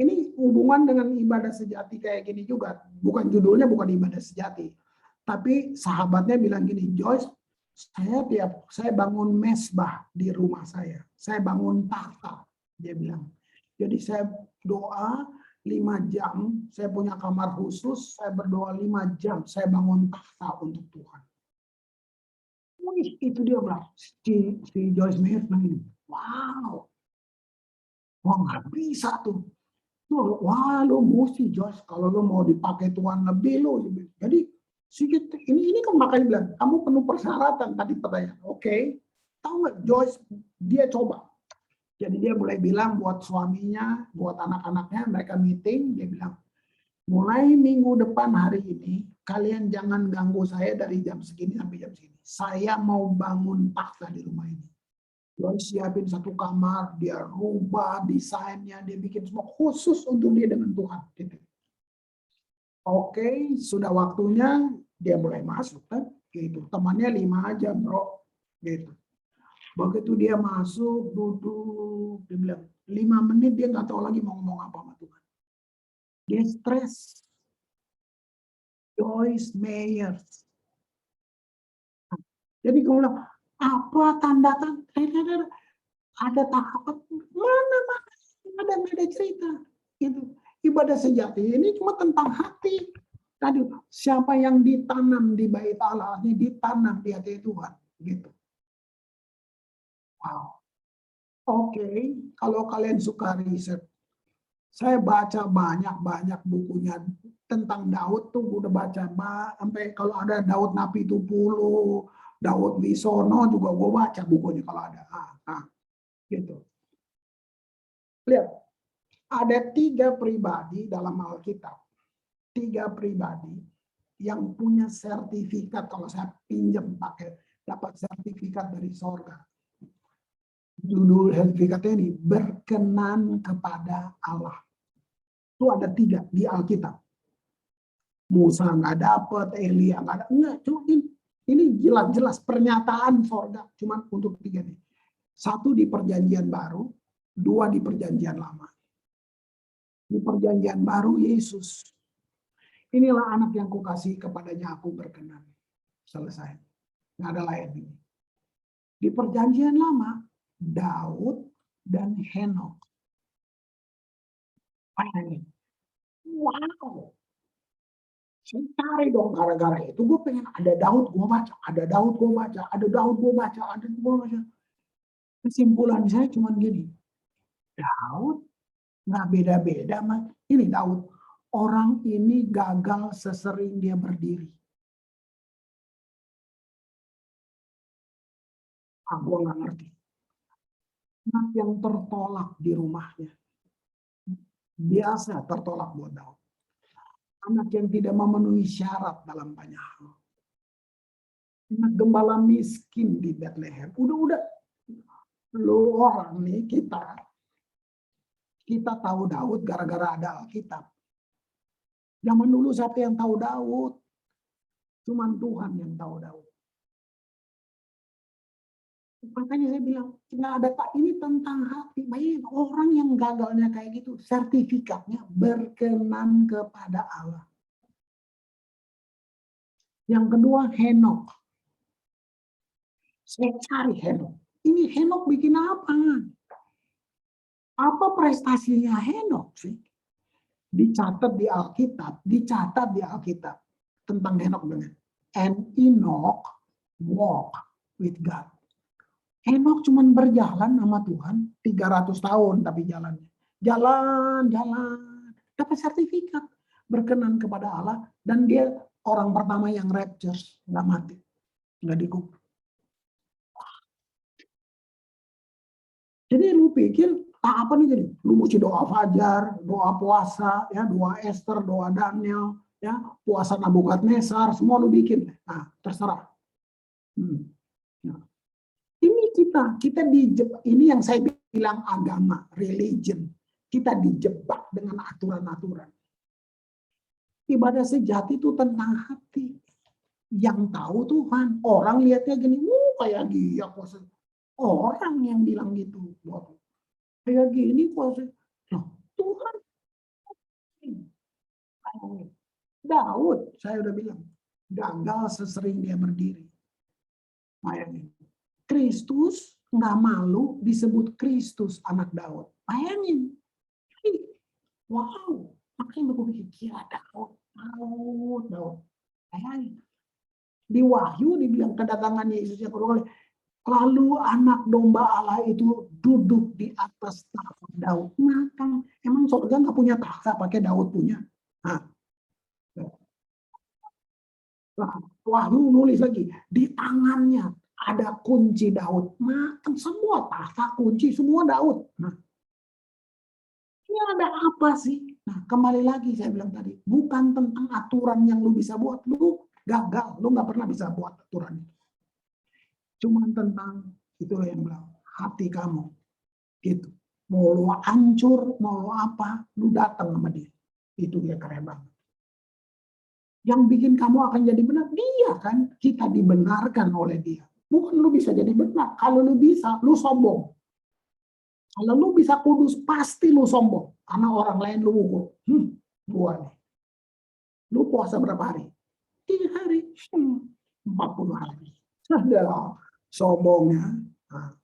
Ini hubungan dengan ibadah sejati kayak gini juga. Bukan judulnya bukan ibadah sejati. Tapi sahabatnya bilang gini, Joyce, saya bangun mesbah di rumah saya bangun takhta, dia bilang. Jadi saya doa 5 jam, saya punya kamar khusus, saya berdoa 5 jam, saya bangun takhta untuk Tuhan. Wih, itu dia bilang, si Joyce Meyer bilang ini, wow, wah nggak bisa tuh. Wah, lo mesti Joyce, kalau lo mau dipakai Tuhan lebih lo. Jadi sedikit ini kan makanya bilang kamu penuh persyaratan tadi pertanyaan. Oke, tahu nggak Joyce dia coba. Jadi dia mulai bilang buat suaminya, buat anak-anaknya, mereka meeting, dia bilang mulai minggu depan hari ini kalian jangan ganggu saya dari jam segini sampai jam segini. Saya mau bangun takhta di rumah ini. Joyce siapin satu kamar, dia rubah desainnya, dia bikin semua khusus untuk dia dengan Tuhan. Gitu. Oke, sudah waktunya dia mulai masuk kan, gitu. Temannya 5 aja bro, gitu. Begitu dia masuk, duduk, dia bilang 5 menit dia nggak tahu lagi mau ngomong apa sama Tuhan. Dia stres. Joyce Meyers. Jadi gue bilang, apa tanda-tanda? Ada tahapan mana ada cerita gitu. Ibadah sejati ini cuma tentang hati. Tadi siapa yang ditanam di bait Allah, ini ditanam di hati Tuhan gitu. Wow. Oke, kalau kalian suka riset, saya baca banyak bukunya tentang Daud tuh udah baca sampai kalau ada Daud Napi Tupulu, Daud Wisono juga gue baca bukunya kalau ada. Gitu. Lihat, ada 3 pribadi dalam Alkitab, 3 pribadi yang punya sertifikat kalau saya pinjam pakai dapat sertifikat dari sorga. Judul sertifikatnya ini berkenan kepada Allah. Itu ada 3 di Alkitab. Musa nggak dapat, Elia nggak ada, enggak. Cuma ini jelas-jelas pernyataan sorga, cuma untuk 3 ini. 1 di Perjanjian Baru, 2 di Perjanjian Lama. Di Perjanjian Baru Yesus. Inilah anak yang kukasihi kepadanya aku berkenan. Selesai. Nggak ada lain ini. Di Perjanjian Lama, Daud dan Henok. Bayangin. Wow. Saya cari dong gara-gara itu. Gue pengen ada Daud, gue baca. Ada Daud, gue baca. Ada Daud, gue baca. Ada gue baca. Kesimpulan saya cuma gini. Daud nggak beda-beda. Ini Daud. Orang ini gagal sesering dia berdiri. Gue nggak ngerti. Anak yang tertolak di rumahnya. Biasa tertolak buat Daud. Anak yang tidak memenuhi syarat dalam banyak hal. Anak gembala miskin di Bethlehem. Udah. Lu orang nih kita tahu Daud gara-gara ada Alkitab. Zaman dulu siapa yang tahu Daud? Cuman Tuhan yang tahu Daud. Makanya saya bilang, nggak ada tak ini tentang hati. Bayangin orang yang gagalnya kayak gitu, sertifikatnya berkenan kepada Allah. Yang kedua, Henok. Saya cari Henok. Ini Henok bikin apa? Apa prestasinya Henok sih? Dicatat di Alkitab tentang Henok dengan and Enoch walk with God. Henok cuma berjalan sama Tuhan 300 tahun tapi jalannya. Jalan. Dapat sertifikat. Berkenan kepada Allah. Dan dia orang pertama yang rapture. Nggak mati. Nggak dikubur. Jadi lu pikir, apa nih jadi? Lu mesti doa fajar, doa puasa, ya, doa Esther, doa Daniel, ya, puasa Nabukadnezar, semua lu bikin. Nah, terserah. Nah. Ini kita dijebak, ini yang saya bilang agama, religion. Kita dijebak dengan aturan-aturan. Ibadah sejati itu tentang hati. Yang tahu Tuhan, orang lihatnya gini, kayak dia puasa. Orang yang bilang gitu, kayak gini puasa. Loh, Tuhan. Daud, saya udah bilang, gagal sesering dia berdiri. Bayangin. Kristus nggak malu disebut Kristus anak Daud. Bayangin. Wow. Makanya aku pikir, gila Daud. Bayangin. Di Wahyu dibilang kedatangan Yesus yang kedua kali. Lalu anak domba Allah itu duduk di atas tahta Daud. Maka emang surga nggak punya tahta pakai Daud punya. Nah. Wahyu nulis lagi. Di tangannya ada kunci Daud. Makan semua tahta kunci semua Daud. Nah, ini ada apa sih? Nah, kembali lagi saya bilang tadi, bukan tentang aturan yang lu bisa buat. Lu gagal, lu nggak pernah bisa buat aturan. Cuman tentang itu yang bilang hati kamu. Gitu. Mau lu hancur, mau lu apa, lu datang sama dia. Itu dia keren banget. Yang bikin kamu akan jadi benar, dia kan. Kita dibenarkan oleh dia. Bukan lu bisa jadi benar. Kalau lu bisa, lu sombong. Kalau lu bisa kudus, pasti lu sombong. Karena orang lain lu ukur. Gua nih. Lu puasa berapa hari? 3 hari. 40 hari. Ada sombongnya. Nah.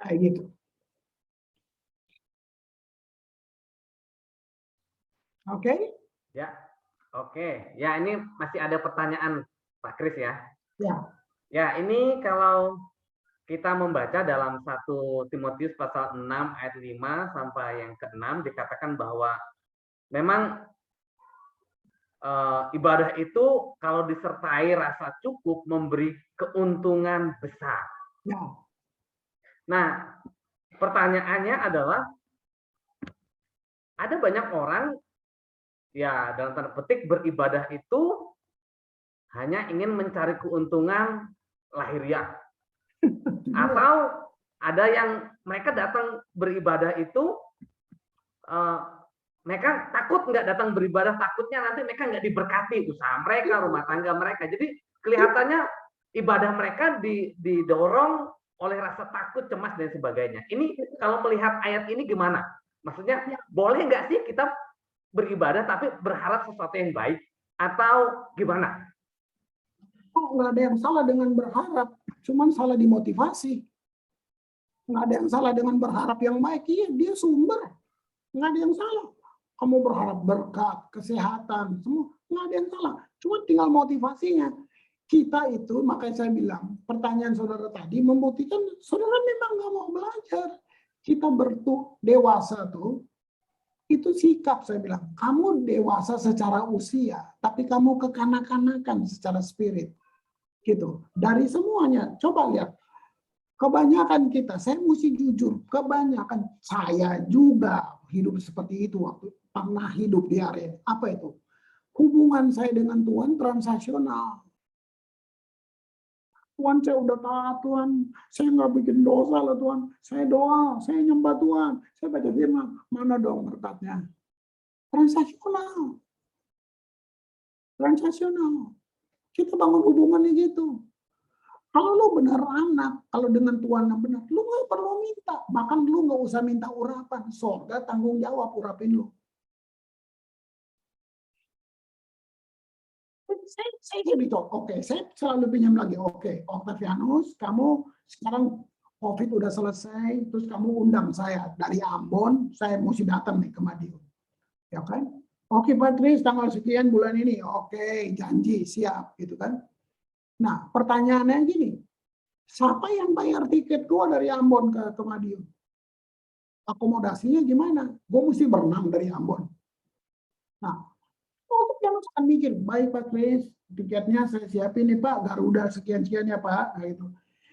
Kayak gitu. Oke? Ya, oke. Ya, ini masih ada pertanyaan Pak Kris ya. Ya. Ya, ini kalau kita membaca dalam 1 Timotius pasal 6 ayat 5 sampai yang ke-6 dikatakan bahwa memang ibadah itu kalau disertai rasa cukup memberi keuntungan besar. Ya. Nah, pertanyaannya adalah ada banyak orang ya dalam tanda petik beribadah itu hanya ingin mencari keuntungan lahiriah. Atau ada yang mereka datang beribadah itu mereka takut nggak datang beribadah, takutnya nanti mereka nggak diberkati usaha mereka, rumah tangga mereka. Jadi kelihatannya ibadah mereka didorong oleh rasa takut, cemas dan sebagainya. Ini kalau melihat ayat ini gimana? Maksudnya boleh nggak sih kita beribadah tapi berharap sesuatu yang baik atau gimana? Oh, nggak ada yang salah dengan berharap, cuman salah dimotivasi. Nggak ada yang salah dengan berharap yang baik, iya dia sumber. Nggak ada yang salah. Kamu berharap berkat, kesehatan, semua nggak ada yang salah. Cuma tinggal motivasinya. Kita itu, makanya saya bilang, pertanyaan saudara tadi membuktikan saudara memang nggak mau belajar. Kita dewasa tuh, itu sikap saya bilang. Kamu dewasa secara usia, tapi kamu kekanak-kanakan secara spirit. Gitu. Dari semuanya, coba lihat. Kebanyakan kita, saya mesti jujur, kebanyakan saya juga hidup seperti itu waktu pernah hidup di area. Apa itu? Hubungan saya dengan Tuhan transaksional. Tuhan, saya udah taat Tuhan, saya nggak bikin dosa lah Tuhan, saya doa, saya nyembah Tuhan, saya baca firman, mana dong berkatnya? Transaksional. Transaksional. Kita bangun hubungannya gitu. Kalau lu benar anak, kalau dengan Tuhan yang benar, lu nggak perlu minta. Bahkan lu nggak usah minta urapan. Sorga tanggung jawab urapin lu. Saya gitu, oke, saya selalu pinjam lagi, oke, Octavianus, kamu sekarang COVID udah selesai, terus kamu undang saya dari Ambon, saya mesti datang nih ke Madiun, ya kan? Oke, Pak Kris, tanggal sekian bulan ini, oke, janji, siap, gitu kan? Nah, pertanyaannya gini, siapa yang bayar tiket gua dari Ambon ke Madiun? Akomodasinya gimana? Gue mesti berenang dari Ambon. Nah, jangan akan mikir, baik Pak Kris, tiketnya saya siapin nih Pak, Garuda sekian-sekian ya Pak. Nah, gitu.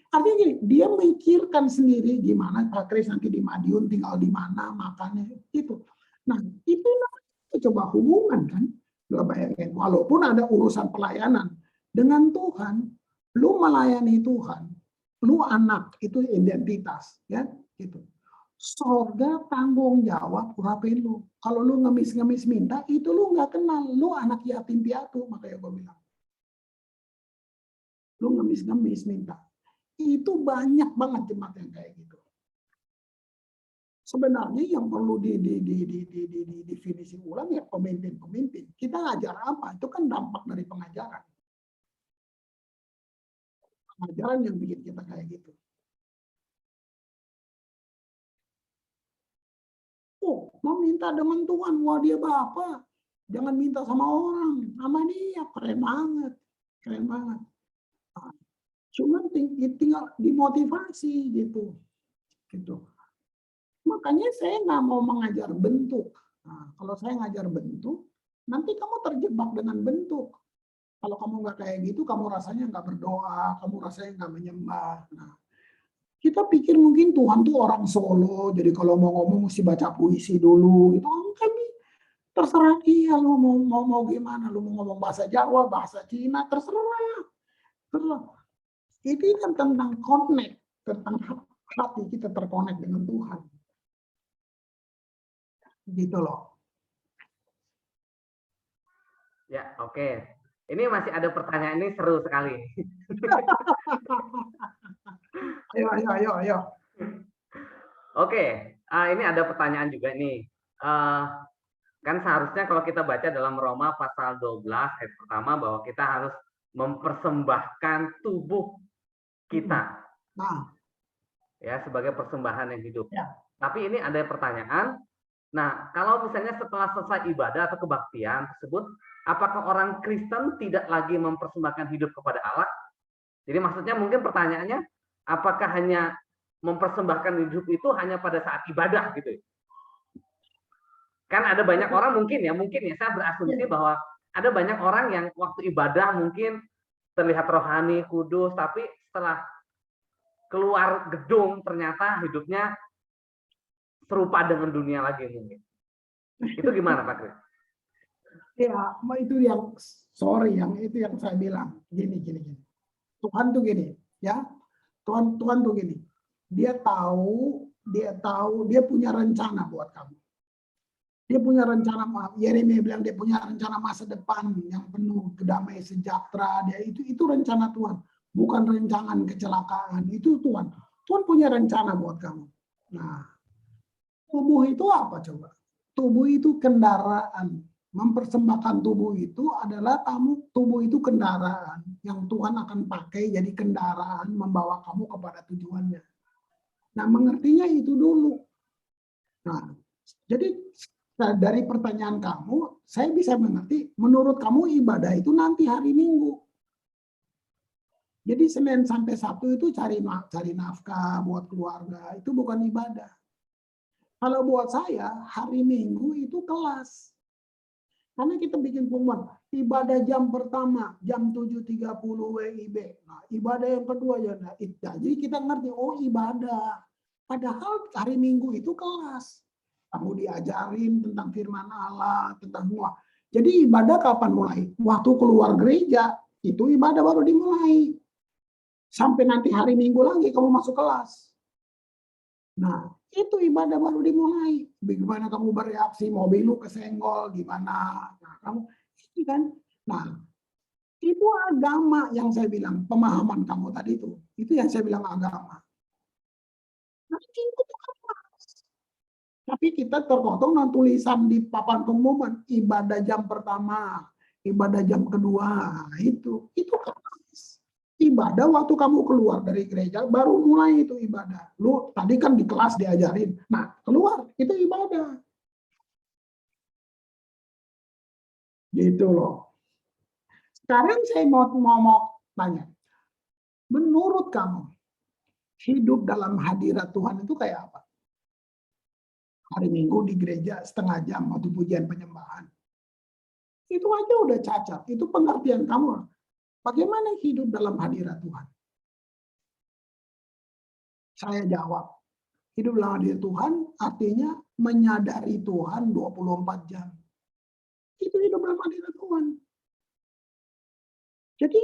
Artinya gini, dia mikirkan sendiri gimana Pak Kris nanti di Madiun tinggal di mana, makannya, gitu. Nah, itu coba hubungan kan. Lo bayangin, walaupun ada urusan pelayanan, dengan Tuhan, lu melayani Tuhan, lu anak, itu identitas, ya, gitu. Sorga tanggung jawab urapin lu. Kalau lu ngemis-ngemis minta, itu lu nggak kenal. Lu anak yatim piatu, makanya gue bilang. Lu ngemis-ngemis minta. Itu banyak banget jemaat yang kayak gitu. Sebenarnya yang perlu definisi ulang ya pemimpin-pemimpin. Kita ngajar apa? Itu kan dampak dari pengajaran. Pengajaran yang bikin kita kayak gitu. Mau minta dengan Tuhan, wah dia Bapa. Jangan minta sama orang, sama dia, keren banget. Keren banget. Nah, cuman tinggal dimotivasi gitu. Gitu. Makanya saya nggak mau mengajar bentuk. Nah, kalau saya ngajar bentuk, nanti kamu terjebak dengan bentuk. Kalau kamu nggak kayak gitu, kamu rasanya nggak berdoa, kamu rasanya nggak menyembah. Nah, kita pikir mungkin Tuhan tuh orang Solo, jadi kalau mau ngomong mesti baca puisi dulu. Itu kan terserah dia, lu mau gimana, lu mau ngomong bahasa Jawa, bahasa Cina, terserah. Ini kan tentang connect, tentang hati kita terkonek dengan Tuhan. Gitu loh. Ya, oke. Ini masih ada pertanyaan, ini seru sekali. Ayo. Oke, ini ada pertanyaan juga nih. Kan seharusnya kalau kita baca dalam Roma pasal 12 ayat pertama bahwa kita harus mempersembahkan tubuh kita. Ya, sebagai persembahan yang hidup. Ya. Tapi ini ada pertanyaan. Nah, kalau misalnya setelah selesai ibadah atau kebaktian tersebut, apakah orang Kristen tidak lagi mempersembahkan hidup kepada Allah? Jadi maksudnya mungkin pertanyaannya, apakah hanya mempersembahkan hidup itu hanya pada saat ibadah gitu? Kan ada banyak orang mungkin ya saya berasumsi bahwa ada banyak orang yang waktu ibadah mungkin terlihat rohani, kudus, tapi setelah keluar gedung ternyata hidupnya serupa dengan dunia lagi mungkin. Itu gimana Pak Kris? Ya, itu yang itu yang saya bilang. Gini. Tuhan tuh gini, ya. Tuhan tuh gini. Dia tahu, dia punya rencana buat kamu. Dia punya rencana, Yeremia bilang dia punya rencana masa depan yang penuh kedamaian sejahtera. Dia itu rencana Tuhan, bukan rencana kecelakaan. Itu Tuhan. Tuhan punya rencana buat kamu. Nah, tubuh itu apa coba? Tubuh itu kendaraan. Mempersembahkan tubuh itu adalah tubuh itu kendaraan yang Tuhan akan pakai jadi kendaraan membawa kamu kepada tujuannya. Nah, mengertinya itu dulu. Nah, jadi dari pertanyaan kamu, saya bisa mengerti, menurut kamu ibadah itu nanti hari Minggu. Jadi Senin sampai Sabtu itu cari nafkah buat keluarga, itu bukan ibadah. Kalau buat saya, hari Minggu itu kelas. Karena kita bikin pengumuman, ibadah jam pertama, jam 7.30 WIB. Nah, ibadah yang kedua, jadi kita ngerti, oh ibadah. Padahal hari Minggu itu kelas. Kamu diajarin tentang firman Allah, tentang semua. Jadi ibadah kapan mulai? Waktu keluar gereja, itu ibadah baru dimulai. Sampai nanti hari Minggu lagi kamu masuk kelas. Nah, itu ibadah baru dimulai. Bagaimana kamu bereaksi, mobil lu kesenggol, gimana? Nah, kamu ini kan. Nah, itu agama yang saya bilang, pemahaman kamu tadi itu. Itu yang saya bilang agama. Nanti itu apa? Tapi kita terpotong dengan tulisan di papan pengumuman, ibadah jam pertama, ibadah jam kedua, itu kan ibadah waktu kamu keluar dari gereja, baru mulai itu ibadah. Lu tadi kan di kelas diajarin, nah keluar, itu ibadah. Gitu loh. Sekarang saya mau tanya, menurut kamu, hidup dalam hadirat Tuhan itu kayak apa? Hari Minggu di gereja setengah jam waktu pujian penyembahan. Itu aja udah cacat. Itu pengertian kamu. Bagaimana hidup dalam hadirat Tuhan? Saya jawab, hidup dalam hadirat Tuhan artinya menyadari Tuhan 24 jam. Itu hidup dalam hadirat Tuhan. Jadi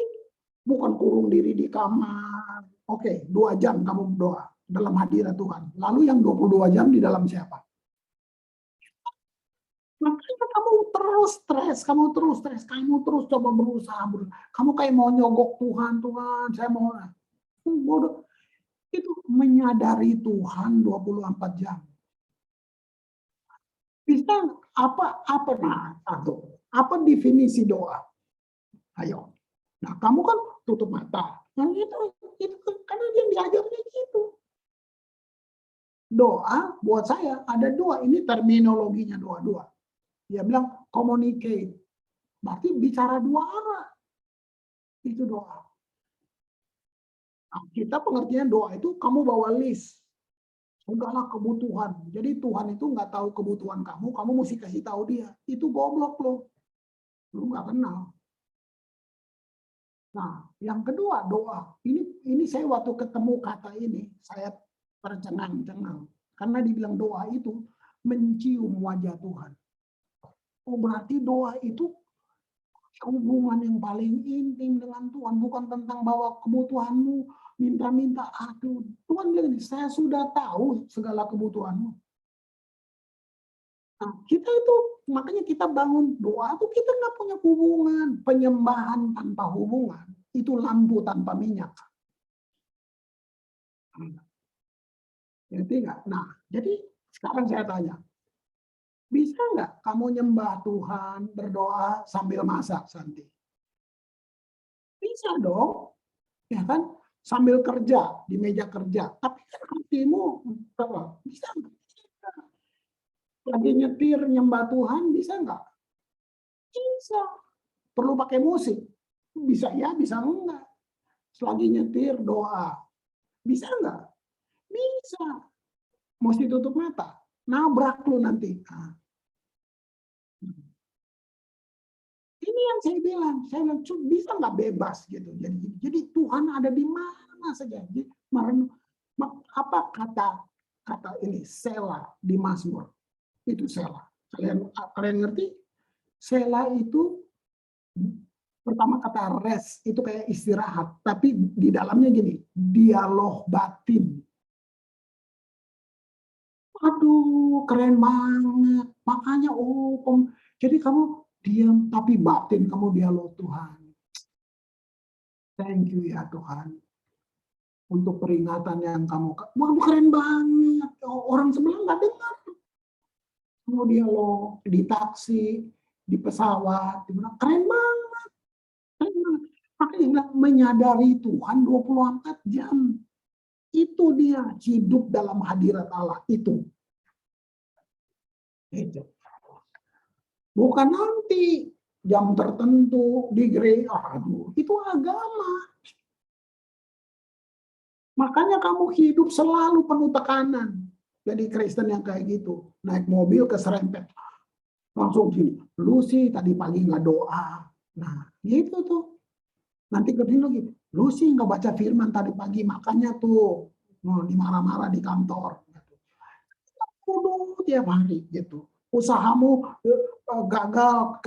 bukan kurung diri di kamar. Oke, 2 jam kamu berdoa dalam hadirat Tuhan. Lalu yang 22 jam di dalam siapa? Makanya kamu terus stres, kamu terus coba berusaha. Kamu kayak mau nyogok Tuhan, saya mau. Bodoh. Itu menyadari Tuhan 24 jam. Bisa apa definisi doa? Ayo. Nah, kamu kan tutup mata. Nah, itu karena dia diajarnya gitu. Doa buat saya ada 2, ini terminologinya doa. Dia bilang communicate. Berarti bicara 2 arah. Itu doa. Nah, kita pengertian doa itu kamu bawa list. Segala kebutuhan. Jadi Tuhan itu nggak tahu kebutuhan kamu mesti kasih tahu dia. Itu goblok loh. Lu nggak kenal. Nah, yang kedua doa. Ini saya waktu ketemu kata ini, saya tercengang-cengang. Karena dibilang doa itu mencium wajah Tuhan. Oh, berarti doa itu hubungan yang paling intim dengan Tuhan, bukan tentang bawa kebutuhanmu, minta-minta. Aduh, Tuhan bilang, saya sudah tahu segala kebutuhanmu. Nah, kita itu, makanya kita bangun doa itu kita nggak punya hubungan. Penyembahan tanpa hubungan, itu lampu tanpa minyak. Ngerti nggak? Nah, jadi sekarang saya tanya, bisa nggak kamu nyembah Tuhan, berdoa sambil masak, Santi? Bisa dong, ya kan? Sambil kerja, di meja kerja. Tapi kan hatimu, bisa nggak? Lagi nyetir, nyembah Tuhan, bisa nggak? Bisa. Perlu pakai musik? Bisa ya, bisa enggak. Selagi nyetir, doa. Bisa nggak? Bisa. Mesti tutup mata. Nabrak lu nanti. Nah. Ini yang saya bilang bisa nggak bebas gitu. Jadi Tuhan ada di mana saja. Jadi, apa kata ini Sela di Mazmur? Itu Sela. Kalian ngerti? Sela itu pertama kata rest itu kayak istirahat, tapi di dalamnya gini, dialog batin. Aduh, keren banget. Makanya jadi kamu diam tapi batin kamu dialog Tuhan. Thank you ya Tuhan. Untuk peringatan yang kamu, waduh keren banget. Orang sebelah nggak dengar. Kamu dialog di taksi, di pesawat, keren banget. Makanya menyadari Tuhan 24 jam. Itu dia hidup dalam hadirat Allah itu. Bukan nanti jam tertentu di gereja, itu agama. Makanya kamu hidup selalu penuh tekanan. Jadi Kristen yang kayak gitu, naik mobil keserempet, langsung gini, lu sih tadi pagi nggak doa. Nah, gitu tuh. Nanti ketemu lagi, lu sih nggak baca firman tadi pagi, makanya tuh dimarah-marah di kantor. Kudu tiap hari gitu. Usahamu gagal,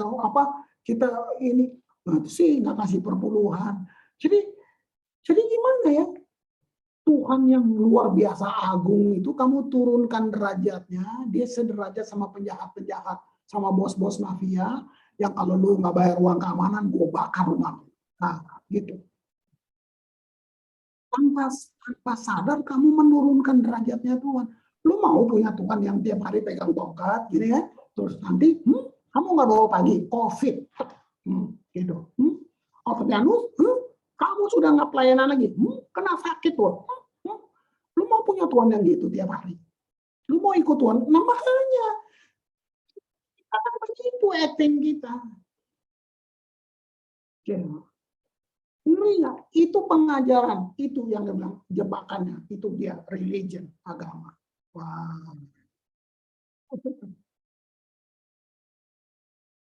kita ini sih nggak kasih perpuluhan. Jadi gimana ya? Tuhan yang luar biasa agung itu kamu turunkan derajatnya, dia sederajat sama penjahat-penjahat, sama bos-bos mafia, yang kalau lu nggak bayar uang keamanan, gue bakar rumah. Nah, gitu. Tanpa sadar kamu menurunkan derajatnya Tuhan. Lu mau punya Tuhan yang tiap hari pegang tongkat, gini ya? Terus nanti, kamu nggak bawa pagi, COVID, gitu. Organus, kamu sudah nggak pelayanan lagi, kena sakit loh. Lu mau punya Tuhan yang gitu tiap hari? Lu mau ikut Tuhan? Nah makanya, akan begitu acting kita. Gitu. Ngeri nggak? Itu pengajaran, itu yang dia bilang jebakannya, itu dia religion, agama. Wah.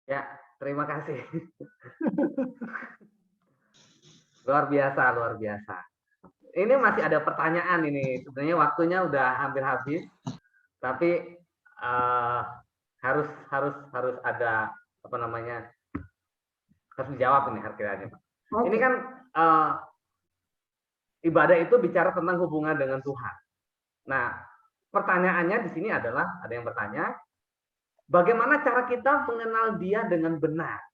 Ya, terima kasih. Luar biasa, luar biasa. Ini masih ada pertanyaan ini. Sebenarnya waktunya udah hampir habis, tapi harus ada apa namanya, harus dijawab ini harganya, Pak. Okay. Ini kan ibadah itu bicara tentang hubungan dengan Tuhan. Nah, pertanyaannya di sini adalah, ada yang bertanya, bagaimana cara kita mengenal Dia dengan benar,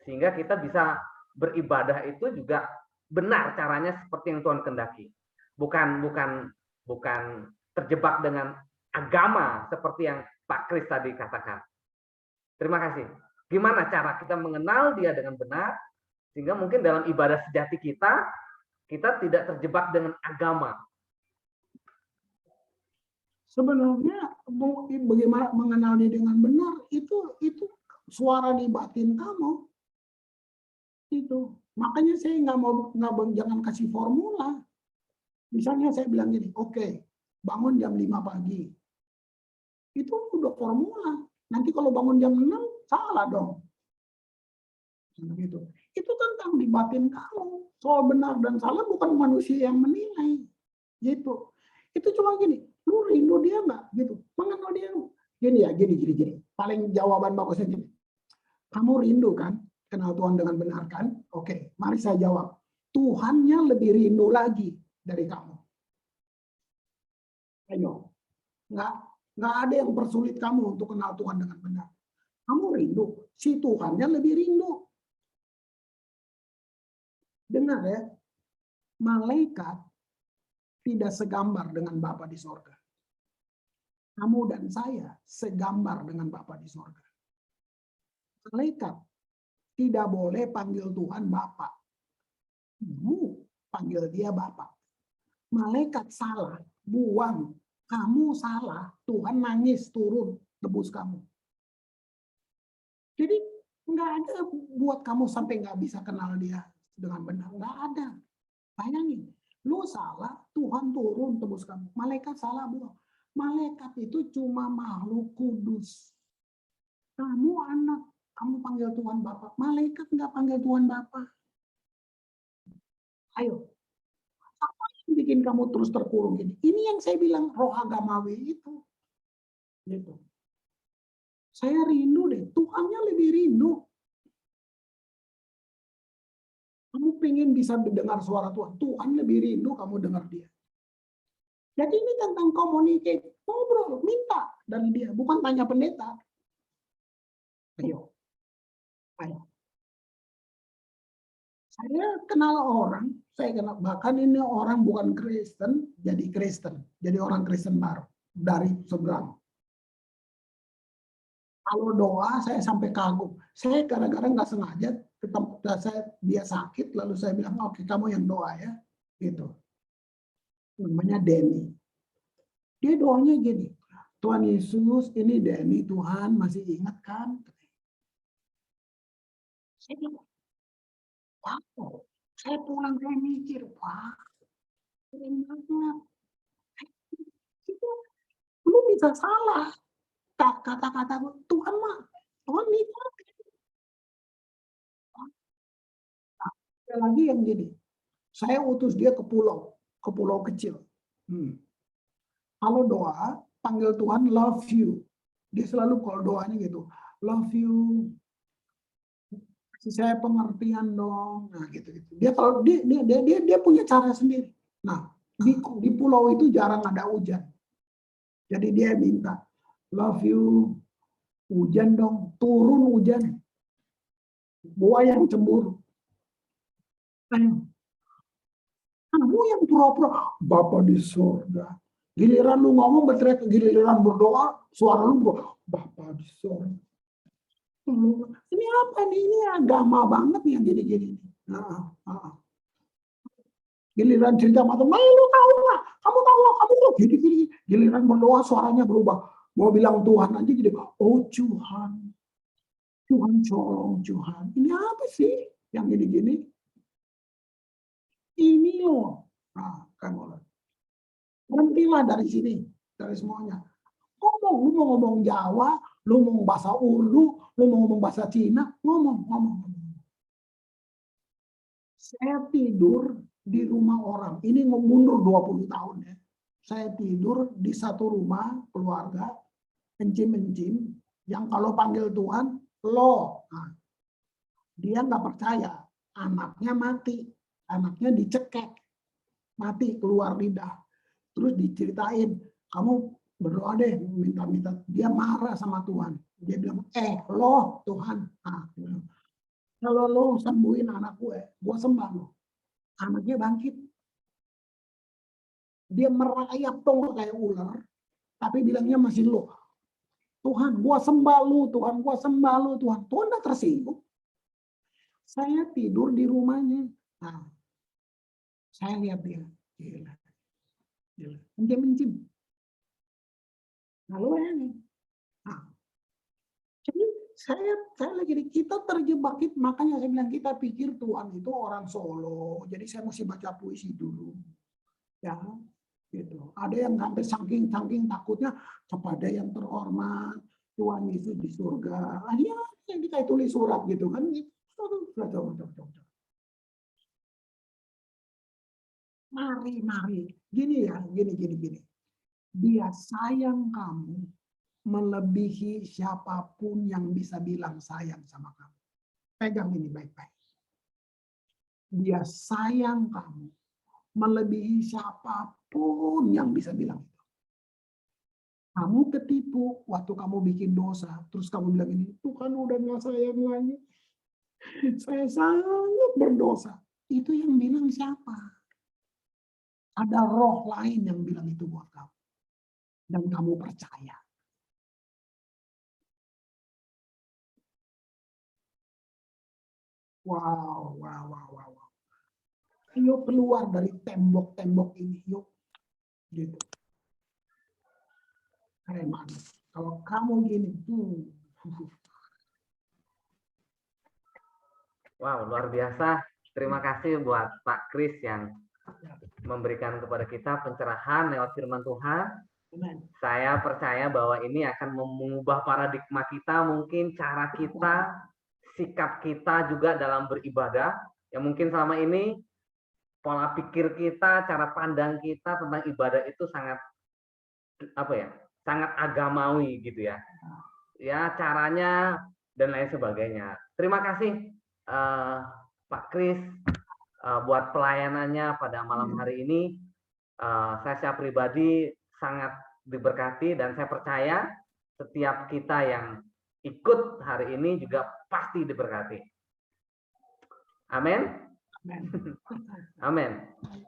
sehingga kita bisa beribadah itu juga benar caranya seperti yang Tuhan kehendaki. Bukan terjebak dengan agama seperti yang Pak Kris tadi katakan. Terima kasih. Gimana cara kita mengenal Dia dengan benar, sehingga mungkin dalam ibadah sejati kita tidak terjebak dengan agama. Sebenarnya bagaimana mengenal Dia dengan benar, itu suara di batin kamu. Itu. Makanya saya jangan kasih formula. Misalnya saya bilang gini, oke, bangun jam 5 pagi. Itu udah formula. Nanti kalau bangun jam 6, salah dong. Gitu. Itu tentang di batin kamu. Soal benar dan salah bukan manusia yang menilai. Gitu. Itu cuma gini, lu rindu Dia nggak? Gitu. Mengenal Dia. Gini ya, gini. Paling jawaban bagusnya gini. Kamu rindu kan? Kenal Tuhan dengan benar kan? Oke, mari saya jawab. Tuhannya lebih rindu lagi dari kamu. Ayo. Nggak ada yang persulit kamu untuk kenal Tuhan dengan benar. Kamu rindu. Si Tuhannya lebih rindu. Dengar ya, malaikat tidak segambar dengan Bapa di sorga. Kamu dan saya segambar dengan Bapa di sorga. Malaikat tidak boleh panggil Tuhan Bapa. Kamu panggil Dia Bapa. Malaikat salah, buang. Kamu salah, Tuhan nangis turun, tebus kamu. Jadi nggak ada buat kamu sampai nggak bisa kenal Dia dengan benar, nggak ada. Bayangin, lu salah, Tuhan turun tebus kamu. Malaikat salah, buang. Malaikat itu cuma makhluk kudus. Kamu anak, kamu panggil Tuhan Bapa. Malaikat nggak panggil Tuhan Bapa. Ayo, apa yang bikin kamu terus terkurung ini? Ini yang saya bilang roh agamawi itu. Gitu. Saya rindu deh, Tuhannya lebih rindu. Kamu pengen bisa mendengar suara Tuhan. Tuhan lebih rindu kamu dengar Dia. Jadi ini tentang communicate. Ngobrol, minta dari Dia. Bukan tanya pendeta. Ayo. Saya kenal orang. Bahkan ini orang bukan Kristen. Jadi Kristen. Jadi orang Kristen baru. Dari seberang. Kalau doa saya sampai kagum. Saya kadang-kadang nggak sengaja ke tempat dia sakit, lalu saya bilang, oke, kamu yang doa ya, gitu. Namanya Denny. Dia doanya gini, Tuhan Yesus, ini Denny, Tuhan masih ingat kan? Saya bilang, wow. Saya pulang saya mikir, wah, keren banget. Itu lu bisa salah. Kata-kata Tuhan mah, Tuhan nikmat. Ada lagi yang gini, saya utus dia ke pulau kecil. Kalau doa, panggil Tuhan love you. Dia selalu kalau doanya gitu, love you. Kasih saya pengertian dong. Nah, gitu. Dia kalau dia punya cara sendiri. Nah, di pulau itu jarang ada hujan. Jadi dia minta, love you. Hujan dong, turun hujan. Buaya yang cemburu. Ayo. Kamu yang pura-pura Bapa di surga. Giliran lu ngomong berteriak, giliran berdoa, suara lu Bapa di surga. Ini apa nih? Ini agama banget nih yang gini-gini. Giliran cerita macam, lu tahu nggak? Kamu tahu nggak? Kamu kok gini-gini. Giliran berdoa suaranya berubah. Mau bilang Tuhan aja jadi, oh Tuhan. Tuhan colong Tuhan. Ini apa sih yang gini-gini? Ini loh. Nah, kamu berhentilah dari sini, dari semuanya. Lu mau ngomong Jawa, lu mau bahasa Urdu, lu mau ngomong bahasa Cina, ngomong. Saya tidur di rumah orang. Ini mundur 20 tahun ya. Saya tidur di satu rumah keluarga, encim-encim, yang kalau panggil Tuhan, lo. Nah, dia nggak percaya. Anaknya mati. Anaknya dicekek. Mati keluar lidah. Terus diceritain, kamu berdoa deh, minta-minta. Dia marah sama Tuhan. Dia bilang, lo Tuhan. Nah, kalau lo sembuhin anak gue sembah lo. Anaknya bangkit. Dia merayap dong kayak ular. Tapi bilangnya masih lo. Tuhan, gue sembah lo. Tuhan, gue sembah lo. Tuhan udah tersinggung. Saya tidur di rumahnya. Nah, saya lihat dia. Gila. Mencim. Lalu ini. Nah, jadi saya lagi kita terjebak, makanya saya bilang kita pikir Tuhan itu orang Solo. Jadi saya mesti baca puisi dulu. Ya, gitu. Ada yang hampir saking takutnya kepada yang terhormat Tuhan Yesus di surga. Akhirnya yang kita tulis surat gitu kan. Mari. Gini. Dia sayang kamu melebihi siapapun yang bisa bilang sayang sama kamu. Pegang ini baik-baik. Dia sayang kamu melebihi siapapun yang bisa bilang itu. Kamu ketipu waktu kamu bikin dosa, terus kamu bilang ini, Tuhan udah nggak sayang lagi. Saya sangat berdosa. Itu yang bilang siapa? Ada roh lain yang bilang itu buat kamu. Dan kamu percaya. Wow. Yuk keluar dari tembok-tembok ini, yuk. Gitu. Kayak mana? Kalau kamu gini, Wow, luar biasa. Terima kasih buat Pak Kris yang memberikan kepada kita pencerahan lewat firman Tuhan. Saya percaya bahwa ini akan mengubah paradigma kita, mungkin cara kita, sikap kita juga dalam beribadah. Yang mungkin selama ini pola pikir kita, cara pandang kita tentang ibadah itu sangat sangat agamawi gitu ya. Ya, caranya dan lain sebagainya. Terima kasih Pak Kris buat pelayanannya pada malam hari ini. Saya secara pribadi sangat diberkati dan saya percaya setiap kita yang ikut hari ini juga pasti diberkati. Amin. Amin.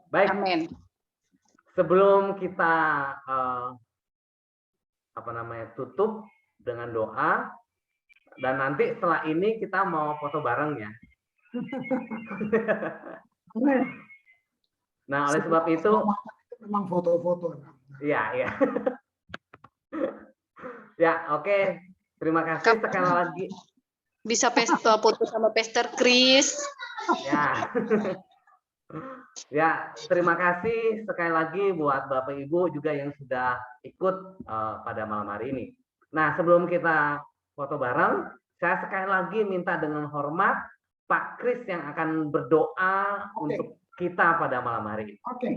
Baik. Amin. Sebelum kita tutup dengan doa, dan nanti setelah ini kita mau foto bareng ya. Nah, oleh sebab itu memang foto-foto. Iya. Ya, oke. Terima kasih sekali lagi. Bisa foto sama Pastor Kris. Ya. Ya, terima kasih sekali lagi buat Bapak Ibu juga yang sudah ikut pada malam hari ini. Nah, sebelum kita foto bareng, saya sekali lagi minta dengan hormat Pak Kris yang akan berdoa untuk kita pada malam hari ini. Oke.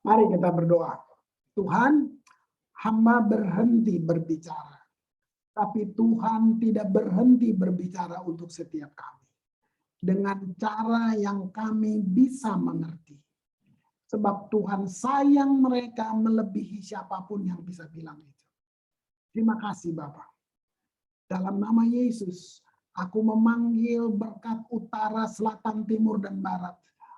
Mari kita berdoa. Tuhan, hamba berhenti berbicara. Tapi Tuhan tidak berhenti berbicara untuk setiap kami. Dengan cara yang kami bisa mengerti. Sebab Tuhan sayang mereka melebihi siapapun yang bisa bilang itu. Terima kasih Bapak. Dalam nama Yesus, Aku memanggil berkat utara, selatan, timur, dan barat.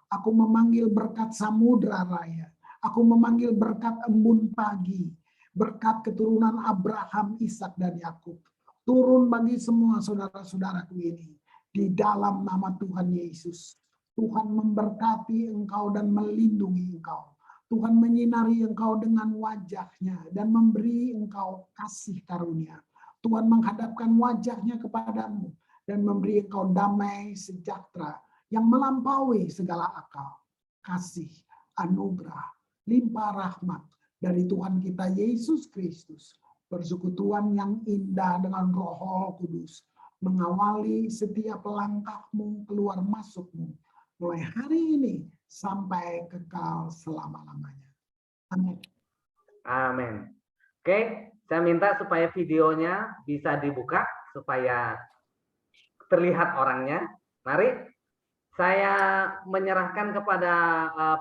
Aku memanggil berkat samudra raya. Aku memanggil berkat embun pagi. Berkat keturunan Abraham, Ishak, dan Yakub. Turun bagi semua saudara-saudaraku ini. Di dalam nama Tuhan Yesus. Tuhan memberkati engkau dan melindungi engkau. Tuhan menyinari engkau dengan wajahnya dan memberi engkau kasih karunia. Tuhan menghadapkan wajahnya kepadamu dan memberi engkau damai sejahtera yang melampaui segala akal. Kasih, anugerah, limpah rahmat dari Tuhan kita Yesus Kristus. Persekutuan yang indah dengan Roh Kudus mengawali setiap langkahmu keluar masukmu mulai hari ini sampai kekal selama-lamanya. Amin. Amin. Oke, saya minta supaya videonya bisa dibuka supaya terlihat orangnya. Mari saya menyerahkan kepada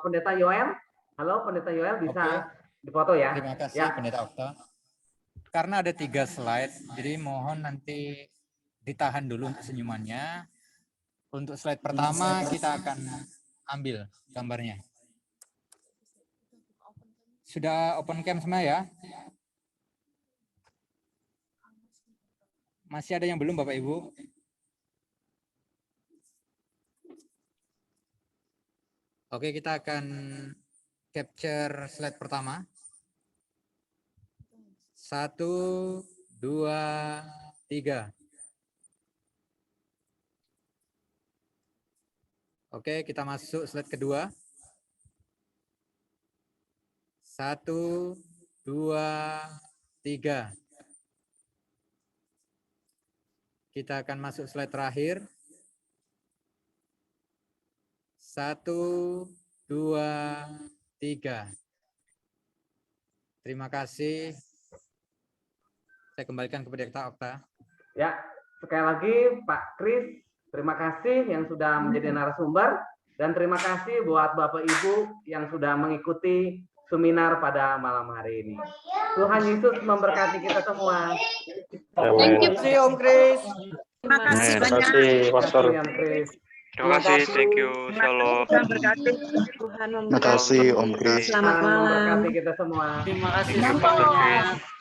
Pendeta Yoel. Halo Pendeta Yoel, bisa dipoto ya? Terima kasih Ya. Pendeta Okta. Karena ada 3 slide, jadi mohon nanti ditahan dulu untuk senyumannya. Untuk slide pertama kita akan ambil gambarnya. Sudah open cam semua ya? Masih ada yang belum Bapak Ibu? Oke, kita akan capture slide pertama. 1, 2, 3. Oke, kita masuk slide kedua. 1, 2, 3. Kita akan masuk slide terakhir. 1, 2, 3. Terima kasih. Saya kembalikan kepada Pendeta Okta. Ya, sekali lagi Pak Kris, terima kasih yang sudah menjadi narasumber dan terima kasih buat Bapak Ibu yang sudah mengikuti seminar pada malam hari ini. Tuhan Yesus memberkati kita semua. Thank you, Om Kris. Terima kasih Terima banyak. kasih, Pastor. Yang Kris. Terima kasih, thank you. Shalom. Tuhan berkati. Tuhan Terima kasih, Om Kris. Selamat Tuhan malam. memberkati kita semua. Terima kasih Thank you, Pastor Kris.